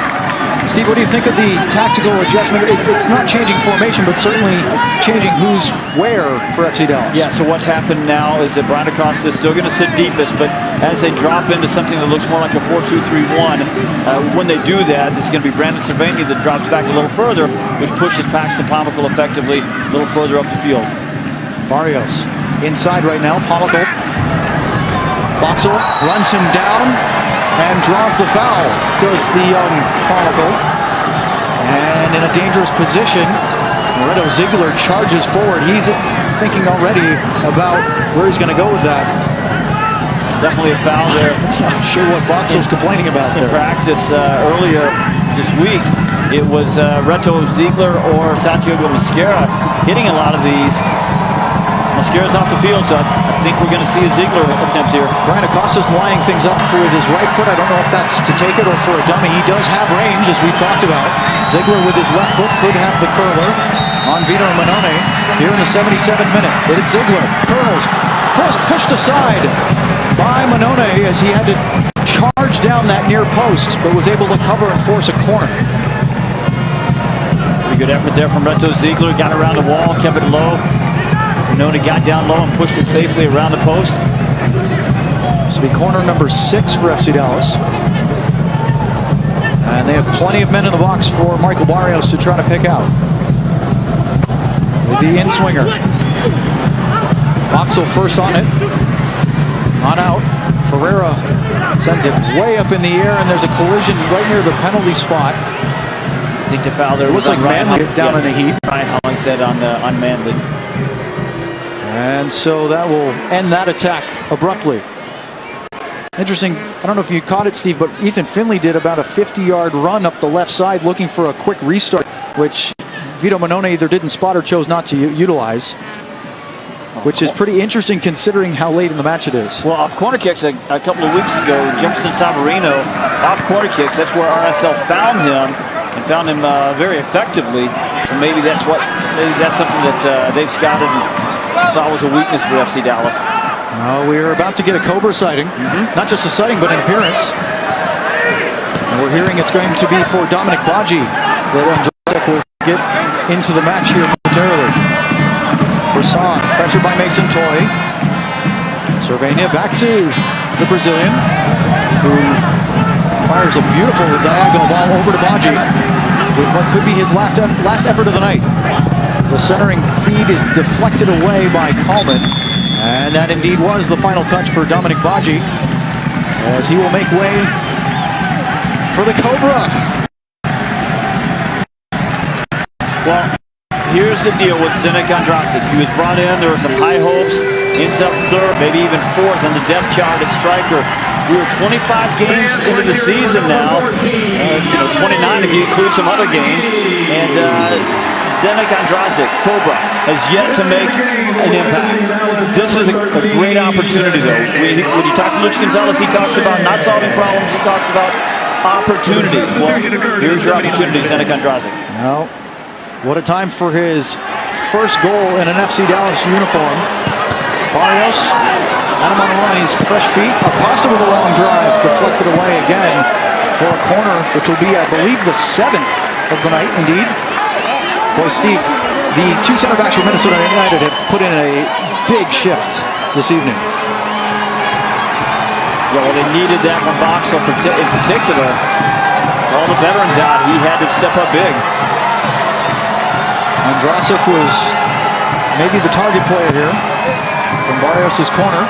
Steve, what do you think of the tactical adjustment? It's not changing formation, but certainly changing who's where for FC Dallas. Yeah, so what's happened now is that Brian Acosta is still going to sit deepest, but as they drop into something that looks more like a 4-2-3-1, when they do that, it's going to be Brandon Cervania that drops back a little further, which pushes Paxton Pomykal effectively a little further up the field. Barrios inside right now. Pomykal. Boxel runs him down and draws the foul, does the young Pomykal. And in a dangerous position, Loretto Ziegler charges forward. He's thinking already about where he's going to go with that. Definitely a foul there. Not sure what Boxel's complaining about there. In practice earlier this week, it was Reto Ziegler or Santiago Mosquera hitting a lot of these. Mosquera's off the field, so I think we're going to see a Ziegler attempt here. Brian Acosta's lining things up with his right foot. I don't know if that's to take it or for a dummy. He does have range, as we've talked about. Ziegler with his left foot could have the curler on Vito Manone here in the 77th minute. But it's Ziegler. Curls. First pushed aside by Manone as he had to charge down that near post, but was able to cover and force a corner. Pretty good effort there from Reto Ziegler. Got around the wall, kept it low. Manone got down low and pushed it safely around the post. This will be corner number 6 for FC Dallas. And they have plenty of men in the box for Michael Barrios to try to pick out. With the in-swinger. Boxel first on it. On out. Ferreira sends it way up in the air, and there's a collision right near the penalty spot. I think the foul there looks like Manley down in a heap. Ryan Hollingshead on Manley. And so that will end that attack abruptly. Interesting, I don't know if you caught it, Steve, but Ethan Finley did about a 50-yard run up the left side looking for a quick restart, which Vito Manone either didn't spot or chose not to utilize, which is pretty interesting considering how late in the match it is. Well, off corner kicks a couple of weeks ago, Jefferson Savarino, off corner kicks, that's where RSL found him, and found him very effectively. And maybe that's something that they've scouted and saw was a weakness for FC Dallas. We're about to get a Cobra sighting. Not just a sighting, but an appearance. And we're hearing it's going to be for Dominic Baji that Andrade will get into the match here momentarily. Brisson, pressured by Mason Toy. Cervania back to the Brazilian, who fires a beautiful diagonal ball over to Baji with what could be his last effort of the night. The centering feed is deflected away by Coleman, and that indeed was the final touch for Dominic Baji, as he will make way for the Cobra. Well, here's the deal with Zdeněk Andrasic. He was brought in, there were some high hopes, ends up third, maybe even fourth on the depth chart at striker. We were 25 games into the season now, 29 if you include some other games, and Zdeněk Andrasic, Cobra, has yet to make an impact. This is a great opportunity, though. When you talk to Luch Gonzalez, he talks about not solving problems, he talks about opportunities. Well, here's your opportunity, Zdeněk Andrasic. Well, what a time for his first goal in an FC Dallas uniform. Barrios, Adam on the line, he's fresh feet. Acosta with a long drive, deflected away again for a corner, which will be, I believe, the 7th of the night, indeed. Boy, Steve, the two center backs for Minnesota United have put in a big shift this evening. Yeah, well, they needed that from Boxel in particular. All the veterans out, he had to step up big. Andrasic was maybe the target player here from Barrios' corner.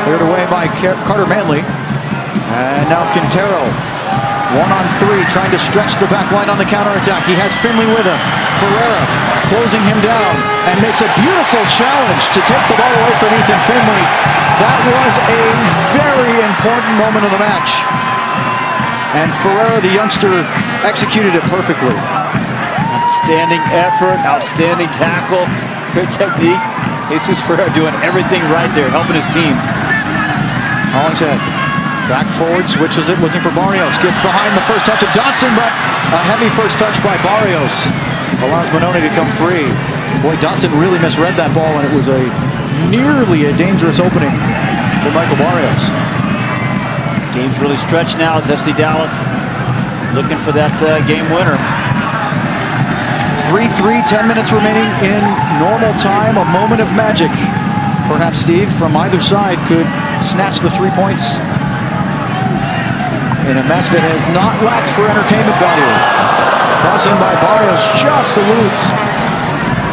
Cleared away by Carter Manley. And now Quintero. 1-on-3, trying to stretch the back line on the counterattack. He has Finley with him. Ferreira closing him down and makes a beautiful challenge to take the ball away from Ethan Finley. That was a very important moment of the match. And Ferreira, the youngster, executed it perfectly. Outstanding effort, outstanding tackle, good technique. Jesus Ferreira doing everything right there, helping his team. Hollingshead. Back forward, switches it, looking for Barrios. Gets behind the first touch of Dotson, but a heavy first touch by Barrios allows Manoni to come free. Boy, Dotson really misread that ball, and it was nearly a dangerous opening for Michael Barrios. Game's really stretched now as FC Dallas looking for that game winner. 3-3, 10 minutes remaining in normal time. A moment of magic. Perhaps Steve from either side could snatch the 3 points in a match that has not lacked for entertainment value. Crossing by Barrios just eludes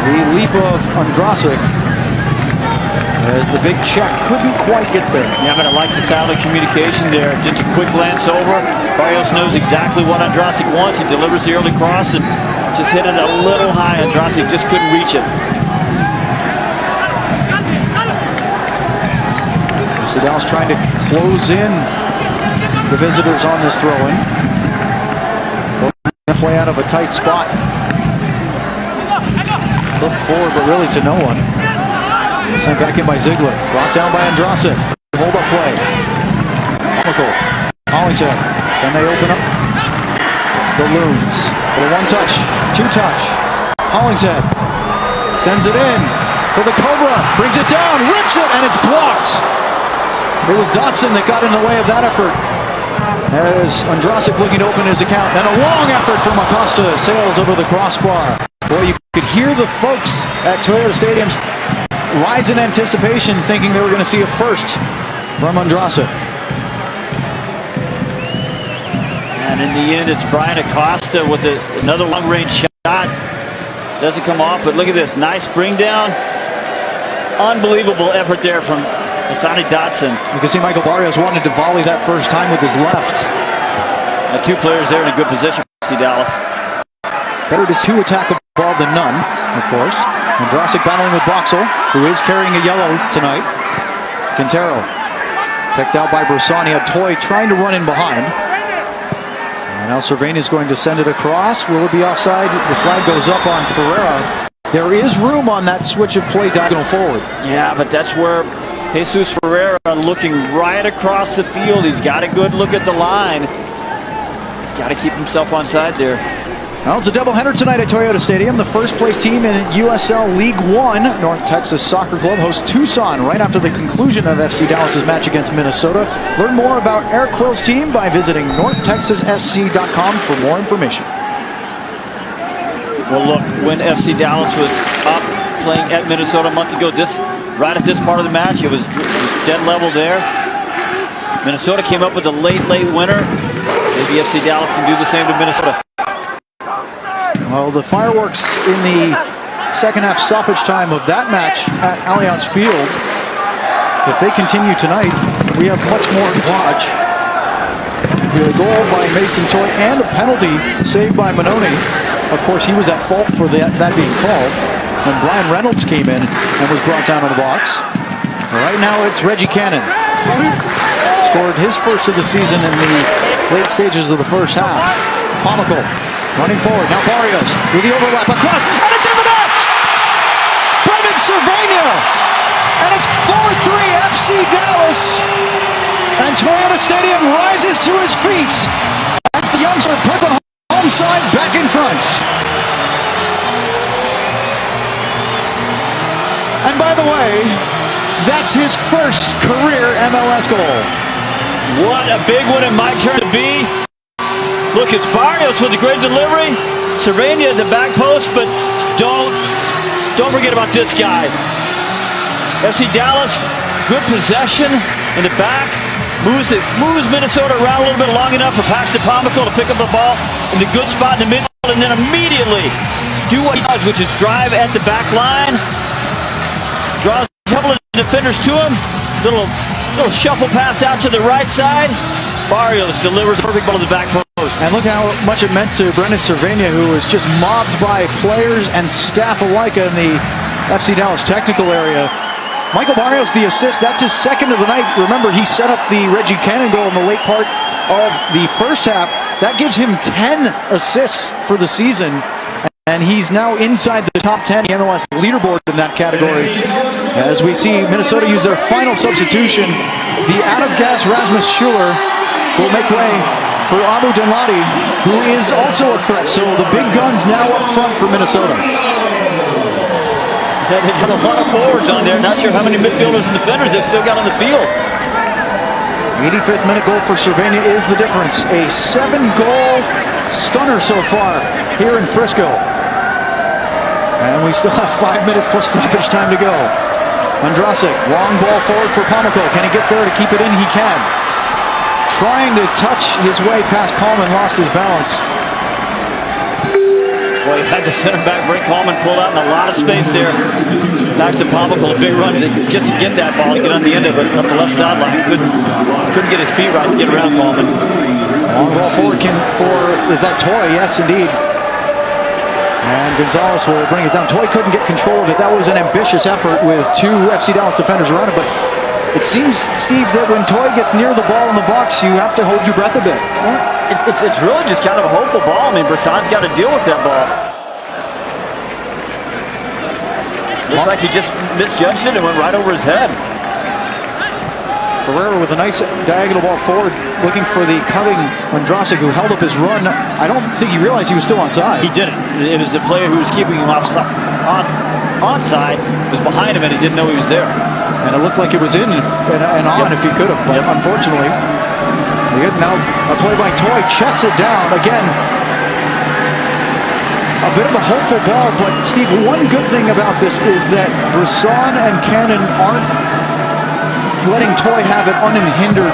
the leap of Andrasic as the big check couldn't quite get there. Yeah, but I like the silent communication there. Just a quick glance over. Barrios knows exactly what Andrasic wants. He delivers the early cross and just hit it a little high. Andrasic just couldn't reach it. FC Dallas trying to close in the visitors on this throw-in. Play out of a tight spot. Look forward, but really to no one. Sent back in by Ziegler. Brought down by Andrasic. Hold up play. Comical. Hollingshead. Then they open up the Loons. For the 1-touch, 2-touch. Hollingshead sends it in for the Cobra. Brings it down, rips it, and it's blocked. It was Dotson that got in the way of that effort. As Andrasic looking to open his account. Then a long effort from Acosta sails over the crossbar. Boy, you could hear the folks at Toyota Stadium rise in anticipation, thinking they were going to see a first from Andrasic. And in the end, it's Brian Acosta with another long-range shot. Doesn't come off, but look at this. Nice bring down. Unbelievable effort there from Sonny Dotson. You can see Michael Barrios wanted to volley that first time with his left. Two players there in a good position for FC Dallas. Better to two attack a ball than none, of course. Andrasic battling with Boxall, who is carrying a yellow tonight. Quintero picked out by Bersani. Toy trying to run in behind. And now Cervania is going to send it across. Will it be offside? The flag goes up on Ferreira. There is room on that switch of play diagonal forward. Yeah, but that's where Jesus Ferreira looking right across the field. He's got a good look at the line. He's got to keep himself onside there. Well, it's a doubleheader tonight at Toyota Stadium. The first place team in USL League One, North Texas Soccer Club, hosts Tucson right after the conclusion of FC Dallas's match against Minnesota. Learn more about Eric Quill's team by visiting northtexassc.com for more information. Well, look, when FC Dallas was up playing at Minnesota a month ago, right at this part of the match, it was dead level there. Minnesota came up with a late winner. Maybe FC Dallas can do the same to Minnesota. Well, the fireworks in the second half stoppage time of that match at Allianz Field, if they continue tonight, we have much more to watch. A goal by Mason Toy and a penalty saved by Manoni. Of course, he was at fault for that being called when Brian Reynolds came in and was brought down on the box. Right now, it's Reggie Cannon. Scored his first of the season in the late stages of the first half. Comical running forward. Now Barrios with the overlap across, and it's in the net! Brendan Cervania! And it's 4-3 FC Dallas. And Toyota Stadium rises to his feet. That's the youngster put the home side back in front. And by the way, that's his first career MLS goal. What a big one it might turn to be. Look, it's Barrios with a great delivery. Cervania at the back post, but don't forget about this guy. FC Dallas, good possession in the back. Moves Minnesota around a little bit long enough for Paxton Pomical to pick up the ball in the good spot in the midfield, and then immediately do what he does, which is drive at the back line. Draws a couple of defenders to him. Little Little shuffle pass out to the right side. Barrios delivers a perfect ball to the back post. And look how much it meant to Brendan Cervenia, who was just mobbed by players and staff alike in the FC Dallas technical area. Michael Barrios, the assist, that's his second of the night. Remember, he set up the Reggie Cannon goal in the late part of the first half. That gives him 10 assists for the season. And he's now inside the top 10 MLS leaderboard in that category. As we see Minnesota use their final substitution, the out-of-gas Rasmus Schuller will make way for Abu Danladi, who is also a threat. So the big guns now up front for Minnesota. They've got a lot of forwards on there. Not sure how many midfielders and defenders they've still got on the field. 85th minute goal for Cervenia is the difference. A 7-goal stunner so far here in Frisco. And we still have 5 minutes plus stoppage time to go. Andrasic, long ball forward for Pomykal. Can he get there to keep it in? He can. Trying to touch his way past Coleman, lost his balance. Well, he had the center back, Brent Coleman, pulled out in a lot of space there. Back to Pomykal, a big run just to get that ball, to get on the end of it, up the left sideline. Couldn't get his feet right to get around Coleman. Long ball forward is that Toy? Yes, indeed. And Gonzalez will bring it down. Toy couldn't get control of it. That was an ambitious effort with two FC Dallas defenders around it. But it seems, Steve, that when Toy gets near the ball in the box, you have to hold your breath a bit. It's really just kind of a hopeful ball. I mean, Brassard's got to deal with that ball. Looks like he just misjudged it and went right over his head. Ferreira with a nice diagonal ball forward, looking for the cutting Andrasic, who held up his run. I don't think he realized he was still onside. He didn't. It was the player who was keeping him onside. Was behind him and he didn't know he was there. And it looked like it was in and on if he could have, but unfortunately. Now a play by Toy, chests it down again. A bit of a hopeful ball, but Steve, one good thing about this is that Brisson and Cannon aren't letting Toy have an unhindered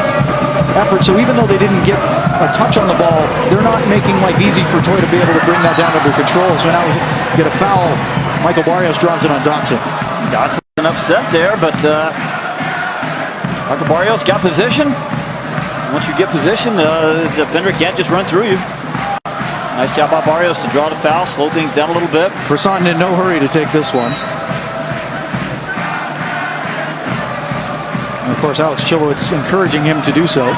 effort. So even though they didn't get a touch on the ball, they're not making life easy for Toy to be able to bring that down under control. So now we get a foul. Michael Barrios draws it on Dotson. Dotson upset there, but Michael Barrios got position. Once you get position, the defender can't just run through you. Nice job by Barrios to draw the foul, slow things down a little bit. Brisson in no hurry to take this one. And of course, Alex Chilowitz encouraging him to do so.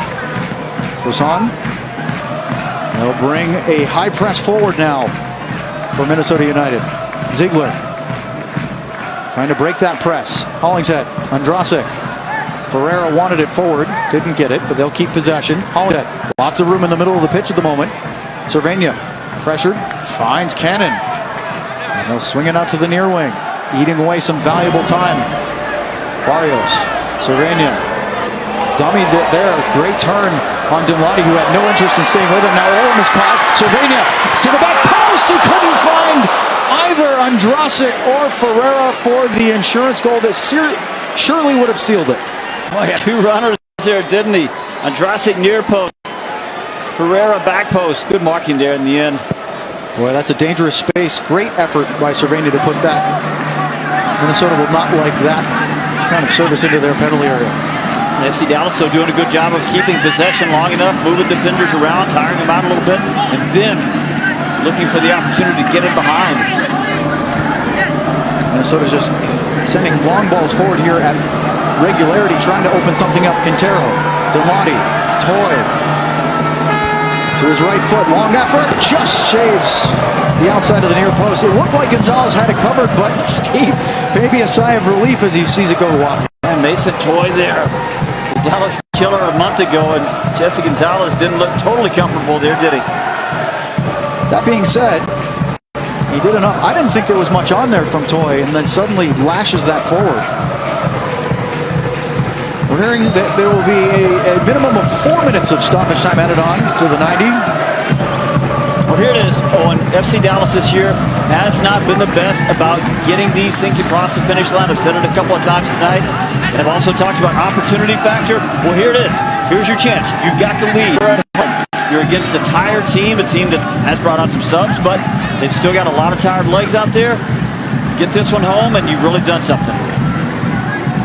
Brisson. They'll bring a high press forward now for Minnesota United. Ziegler trying to break that press. Hollingshead, Andrasic. Ferreira wanted it forward, didn't get it, but they'll keep possession. Hollingshead, lots of room in the middle of the pitch at the moment. Cervenia, pressured, finds Cannon. And they'll swing it out to the near wing, eating away some valuable time. Barrios, Cervenia, dummy there, great turn on Dinladi, who had no interest in staying with him. Now Olam is caught. Cervenia to the back post. He couldn't find either Andrasic or Ferreira for the insurance goal that surely would have sealed it. Oh, yeah. Two runners there, didn't he? Andrasic near post. Ferreira back post. Good marking there in the end. Boy, that's a dangerous space. Great effort by Cervenia to put that. Minnesota will not like that kind of service into their penalty area. FC Dallas so doing a good job of keeping possession long enough, moving defenders around, tiring them out a little bit, and then looking for the opportunity to get in behind. Minnesota's just sending long balls forward here at regularity, trying to open something up. Quintero, Dinladi, Toy to his right foot, long effort, just shaves the outside of the near post. It looked like Gonzalez had it covered, but Steve, maybe a sigh of relief as he sees it go wide. And Mason Toy there, the Dallas killer a month ago, and Jesse Gonzalez didn't look totally comfortable there, did he? That being said, he did enough. I didn't think there was much on there from Toy, and then suddenly lashes that forward. We're hearing that there will be a minimum of 4 minutes of stoppage time added on to the 90. Well, here it is, Owen. FC Dallas this year has not been the best about getting these things across the finish line. I've said it a couple of times tonight, and I've also talked about opportunity factor. Well, here it is. Here's your chance. You've got the lead. You're against a tired team, a team that has brought on some subs, but they've still got a lot of tired legs out there. Get this one home, and you've really done something.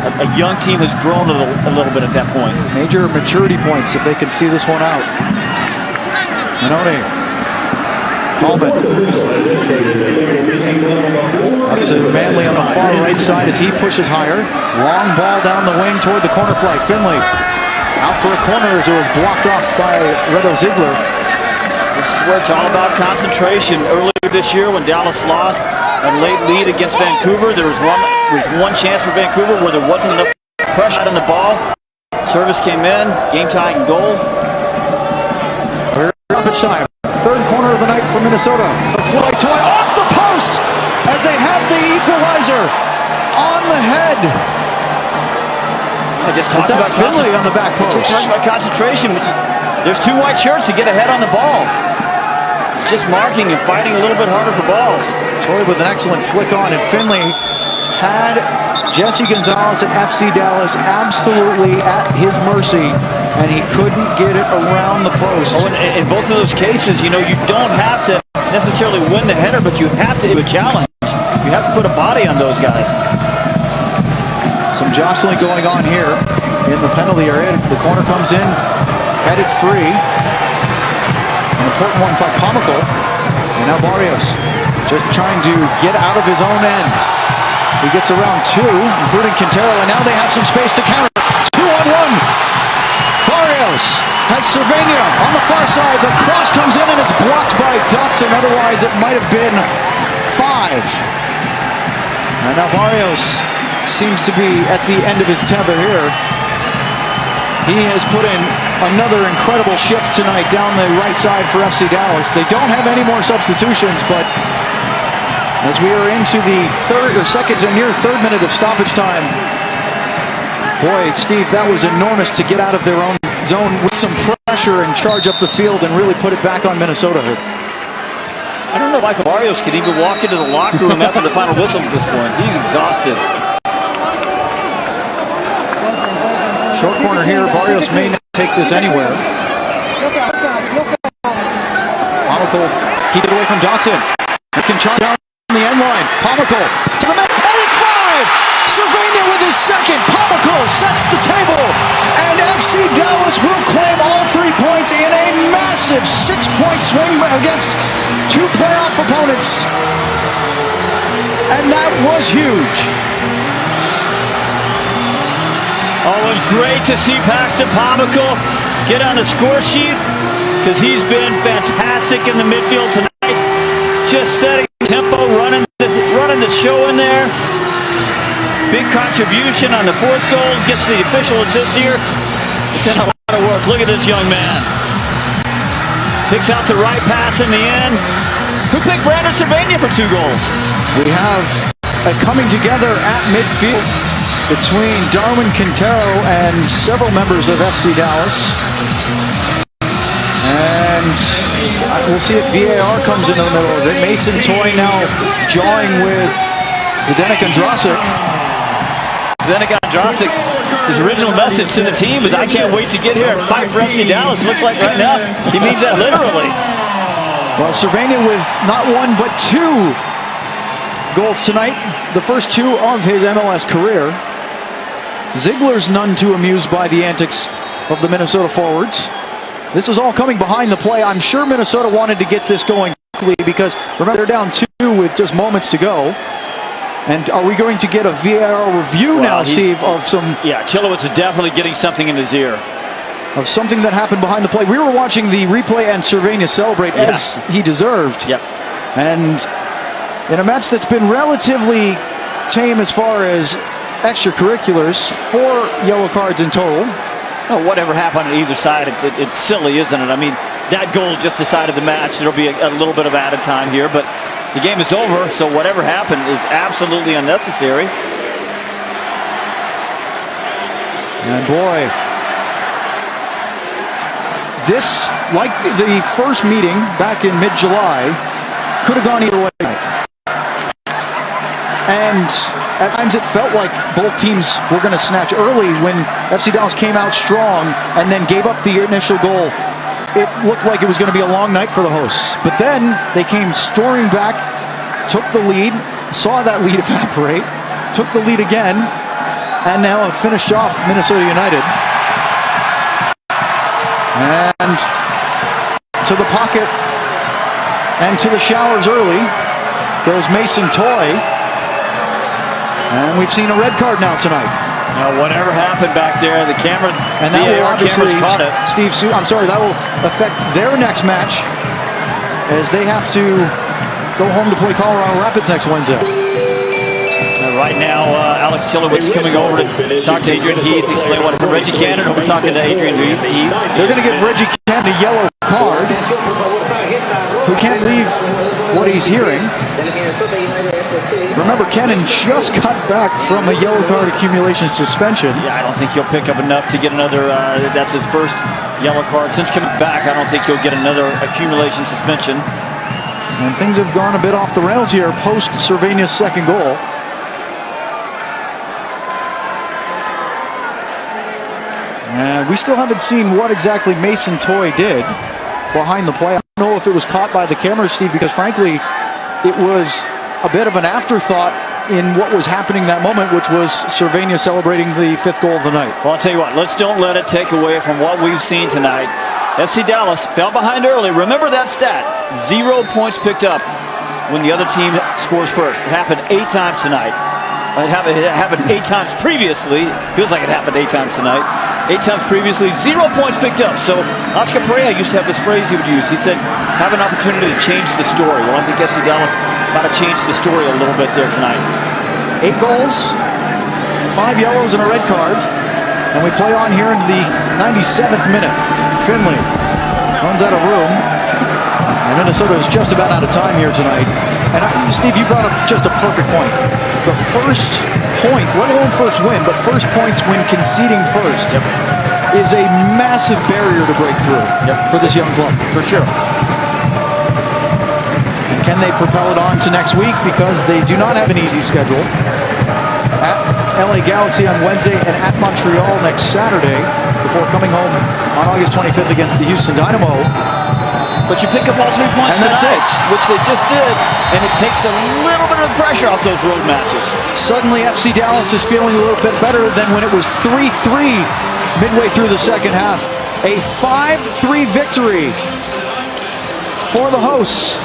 a young team has grown a little bit at that point. Major maturity points if they can see this one out. Manone. Coleman. Up to Manley on the far right side as he pushes higher. Long ball down the wing toward the corner flag. Finley out for a corner as it was blocked off by Redo Ziegler. This is where it's all about concentration. Earlier this year when Dallas lost a late lead against Vancouver, there was one chance for Vancouver where there wasn't enough pressure on the ball. Service came in, game tying goal. Stoppage time. Third corner of the night for Minnesota. The fly toy off the post as they have the equalizer on the head. Just talking about Finley on the back post. Just talking about concentration. There's two white shirts to get ahead on the ball. It's just marking and fighting a little bit harder for balls. Toy with an excellent flick on, and Finley had Jesse Gonzalez at FC Dallas absolutely at his mercy, and he couldn't get it around the post. Oh, in both of those cases, you know, you don't have to necessarily win the header, but you have to do a challenge. You have to put a body on those guys. Some jostling going on here in the penalty area. The corner comes in, headed free. An important one for Pomical. And now Barrios just trying to get out of his own end. He gets around two, including Quintero, and now they have some space to counter. 2-on-1. Barrios has Cervenia on the far side. The cross comes in and it's blocked by Dotson. Otherwise, it might have been 5. And now Barrios seems to be at the end of his tether here. He has put in another incredible shift tonight down the right side for FC Dallas. They don't have any more substitutions, but as we are into the second and near third minute of stoppage time, boy, Steve, that was enormous to get out of their own zone with some pressure and charge up the field and really put it back on Minnesota. I don't know if Michael Barrios could even walk into the locker room after the final whistle at this point. He's exhausted. Short corner here. Barrios may not take this anywhere. Pomical keep it away from Dotson. He can charge down the end line. Pomical to the middle, and it's 5! Cervenia with his second. Pomical sets the table, and FC Dallas will claim all 3 points in a massive 6-point swing against 2 playoff opponents. And that was huge. Oh, and great to see Paxton Pomical get on the score sheet because he's been fantastic in the midfield tonight. Just setting tempo, running the show in there. Big contribution on the 4th goal. Gets the official assist here. It's in a lot of work. Look at this young man. Picks out the right pass in the end. Who picked Brandon Cervenia for 2 goals? We have a coming together at midfield between Darwin Quintero and several members of FC Dallas. And we'll see if VAR comes into the middle of it. Mason Toye now jawing with Zdenek Andrasic. Zdenek Andrasic, his original message to the team is, I can't wait to get here and fight for FC Dallas. Looks like right now he means that literally. Well, Cervenia with not 1 but 2 goals tonight. The first 2 of his MLS career. Ziegler's none too amused by the antics of the Minnesota forwards. This is all coming behind the play. I'm sure Minnesota wanted to get this going quickly because, remember, they're down 2 with just moments to go. And are we going to get a VAR review now, Steve, of some... Yeah, Chilowitz is definitely getting something in his ear. Of something that happened behind the play. We were watching the replay and Cervenia celebrate as he deserved. Yep. And in a match that's been relatively tame as far as extracurriculars, 4 yellow cards in total. Oh, whatever happened on either side, it's silly, isn't it? I mean, that goal just decided the match. There'll be a little bit of added time here, but the game is over, so whatever happened is absolutely unnecessary. And boy, this, like the first meeting back in mid-July, could have gone either way. And at times it felt like both teams were going to snatch early when FC Dallas came out strong and then gave up the initial goal. It looked like it was going to be a long night for the hosts. But then they came storming back, took the lead, saw that lead evaporate, took the lead again, and now have finished off Minnesota United. And to the pocket and to the showers early goes Mason Toye. And we've seen a red card now tonight. Now, whatever happened back there, the cameras, and that will obviously, caught it. that will affect their next match as they have to go home to play Colorado Rapids next Wednesday. Right now, Alex Chilowitz coming over to talk to Adrian Heath, explain what Reggie Cannon, we're talking to Adrian Heath. They're going to give Reggie Cannon a yellow card, who can't believe what he's hearing. Remember, Cannon just got back from a yellow card accumulation suspension. Yeah, I don't think he'll pick up enough to get another, that's his first yellow card. Since coming back, I don't think he'll get another accumulation suspension. And things have gone a bit off the rails here post Cervenia's second goal. We still haven't seen what exactly Mason Toye did behind the play. I don't know if it was caught by the camera, Steve, because frankly, it was a bit of an afterthought in what was happening that moment, which was Cervenia celebrating the 5th goal of the night. Well, I'll tell you what, let's don't let it take away from what we've seen tonight. FC Dallas fell behind early. Remember that stat, 0 points picked up when the other team scores first. It happened 8 times tonight. It happened 8 times previously. Feels like it happened 8 times tonight. 8 times previously, 0 points picked up. So Oscar Pereira used to have this phrase he would use. He said, have an opportunity to change the story. Well, I think FC Dallas got to change the story a little bit there tonight. 8 goals, 5 yellows and a red card. And we play on here into the 97th minute. Finley runs out of room. And Minnesota is just about out of time here tonight. And Steve, you brought up just a perfect point. The first points, let alone first win, but first points when conceding first is a massive barrier to break through for this young club. For sure. And can they propel it on to next week? Because they do not have an easy schedule. At LA Galaxy on Wednesday and at Montreal next Saturday before coming home on August 25th against the Houston Dynamo. But you pick up all 3 points and that's tonight, it. Which they just did, and it takes a little bit of pressure off those road matches. Suddenly, FC Dallas is feeling a little bit better than when it was 3-3 midway through the second half. A 5-3 victory for the hosts.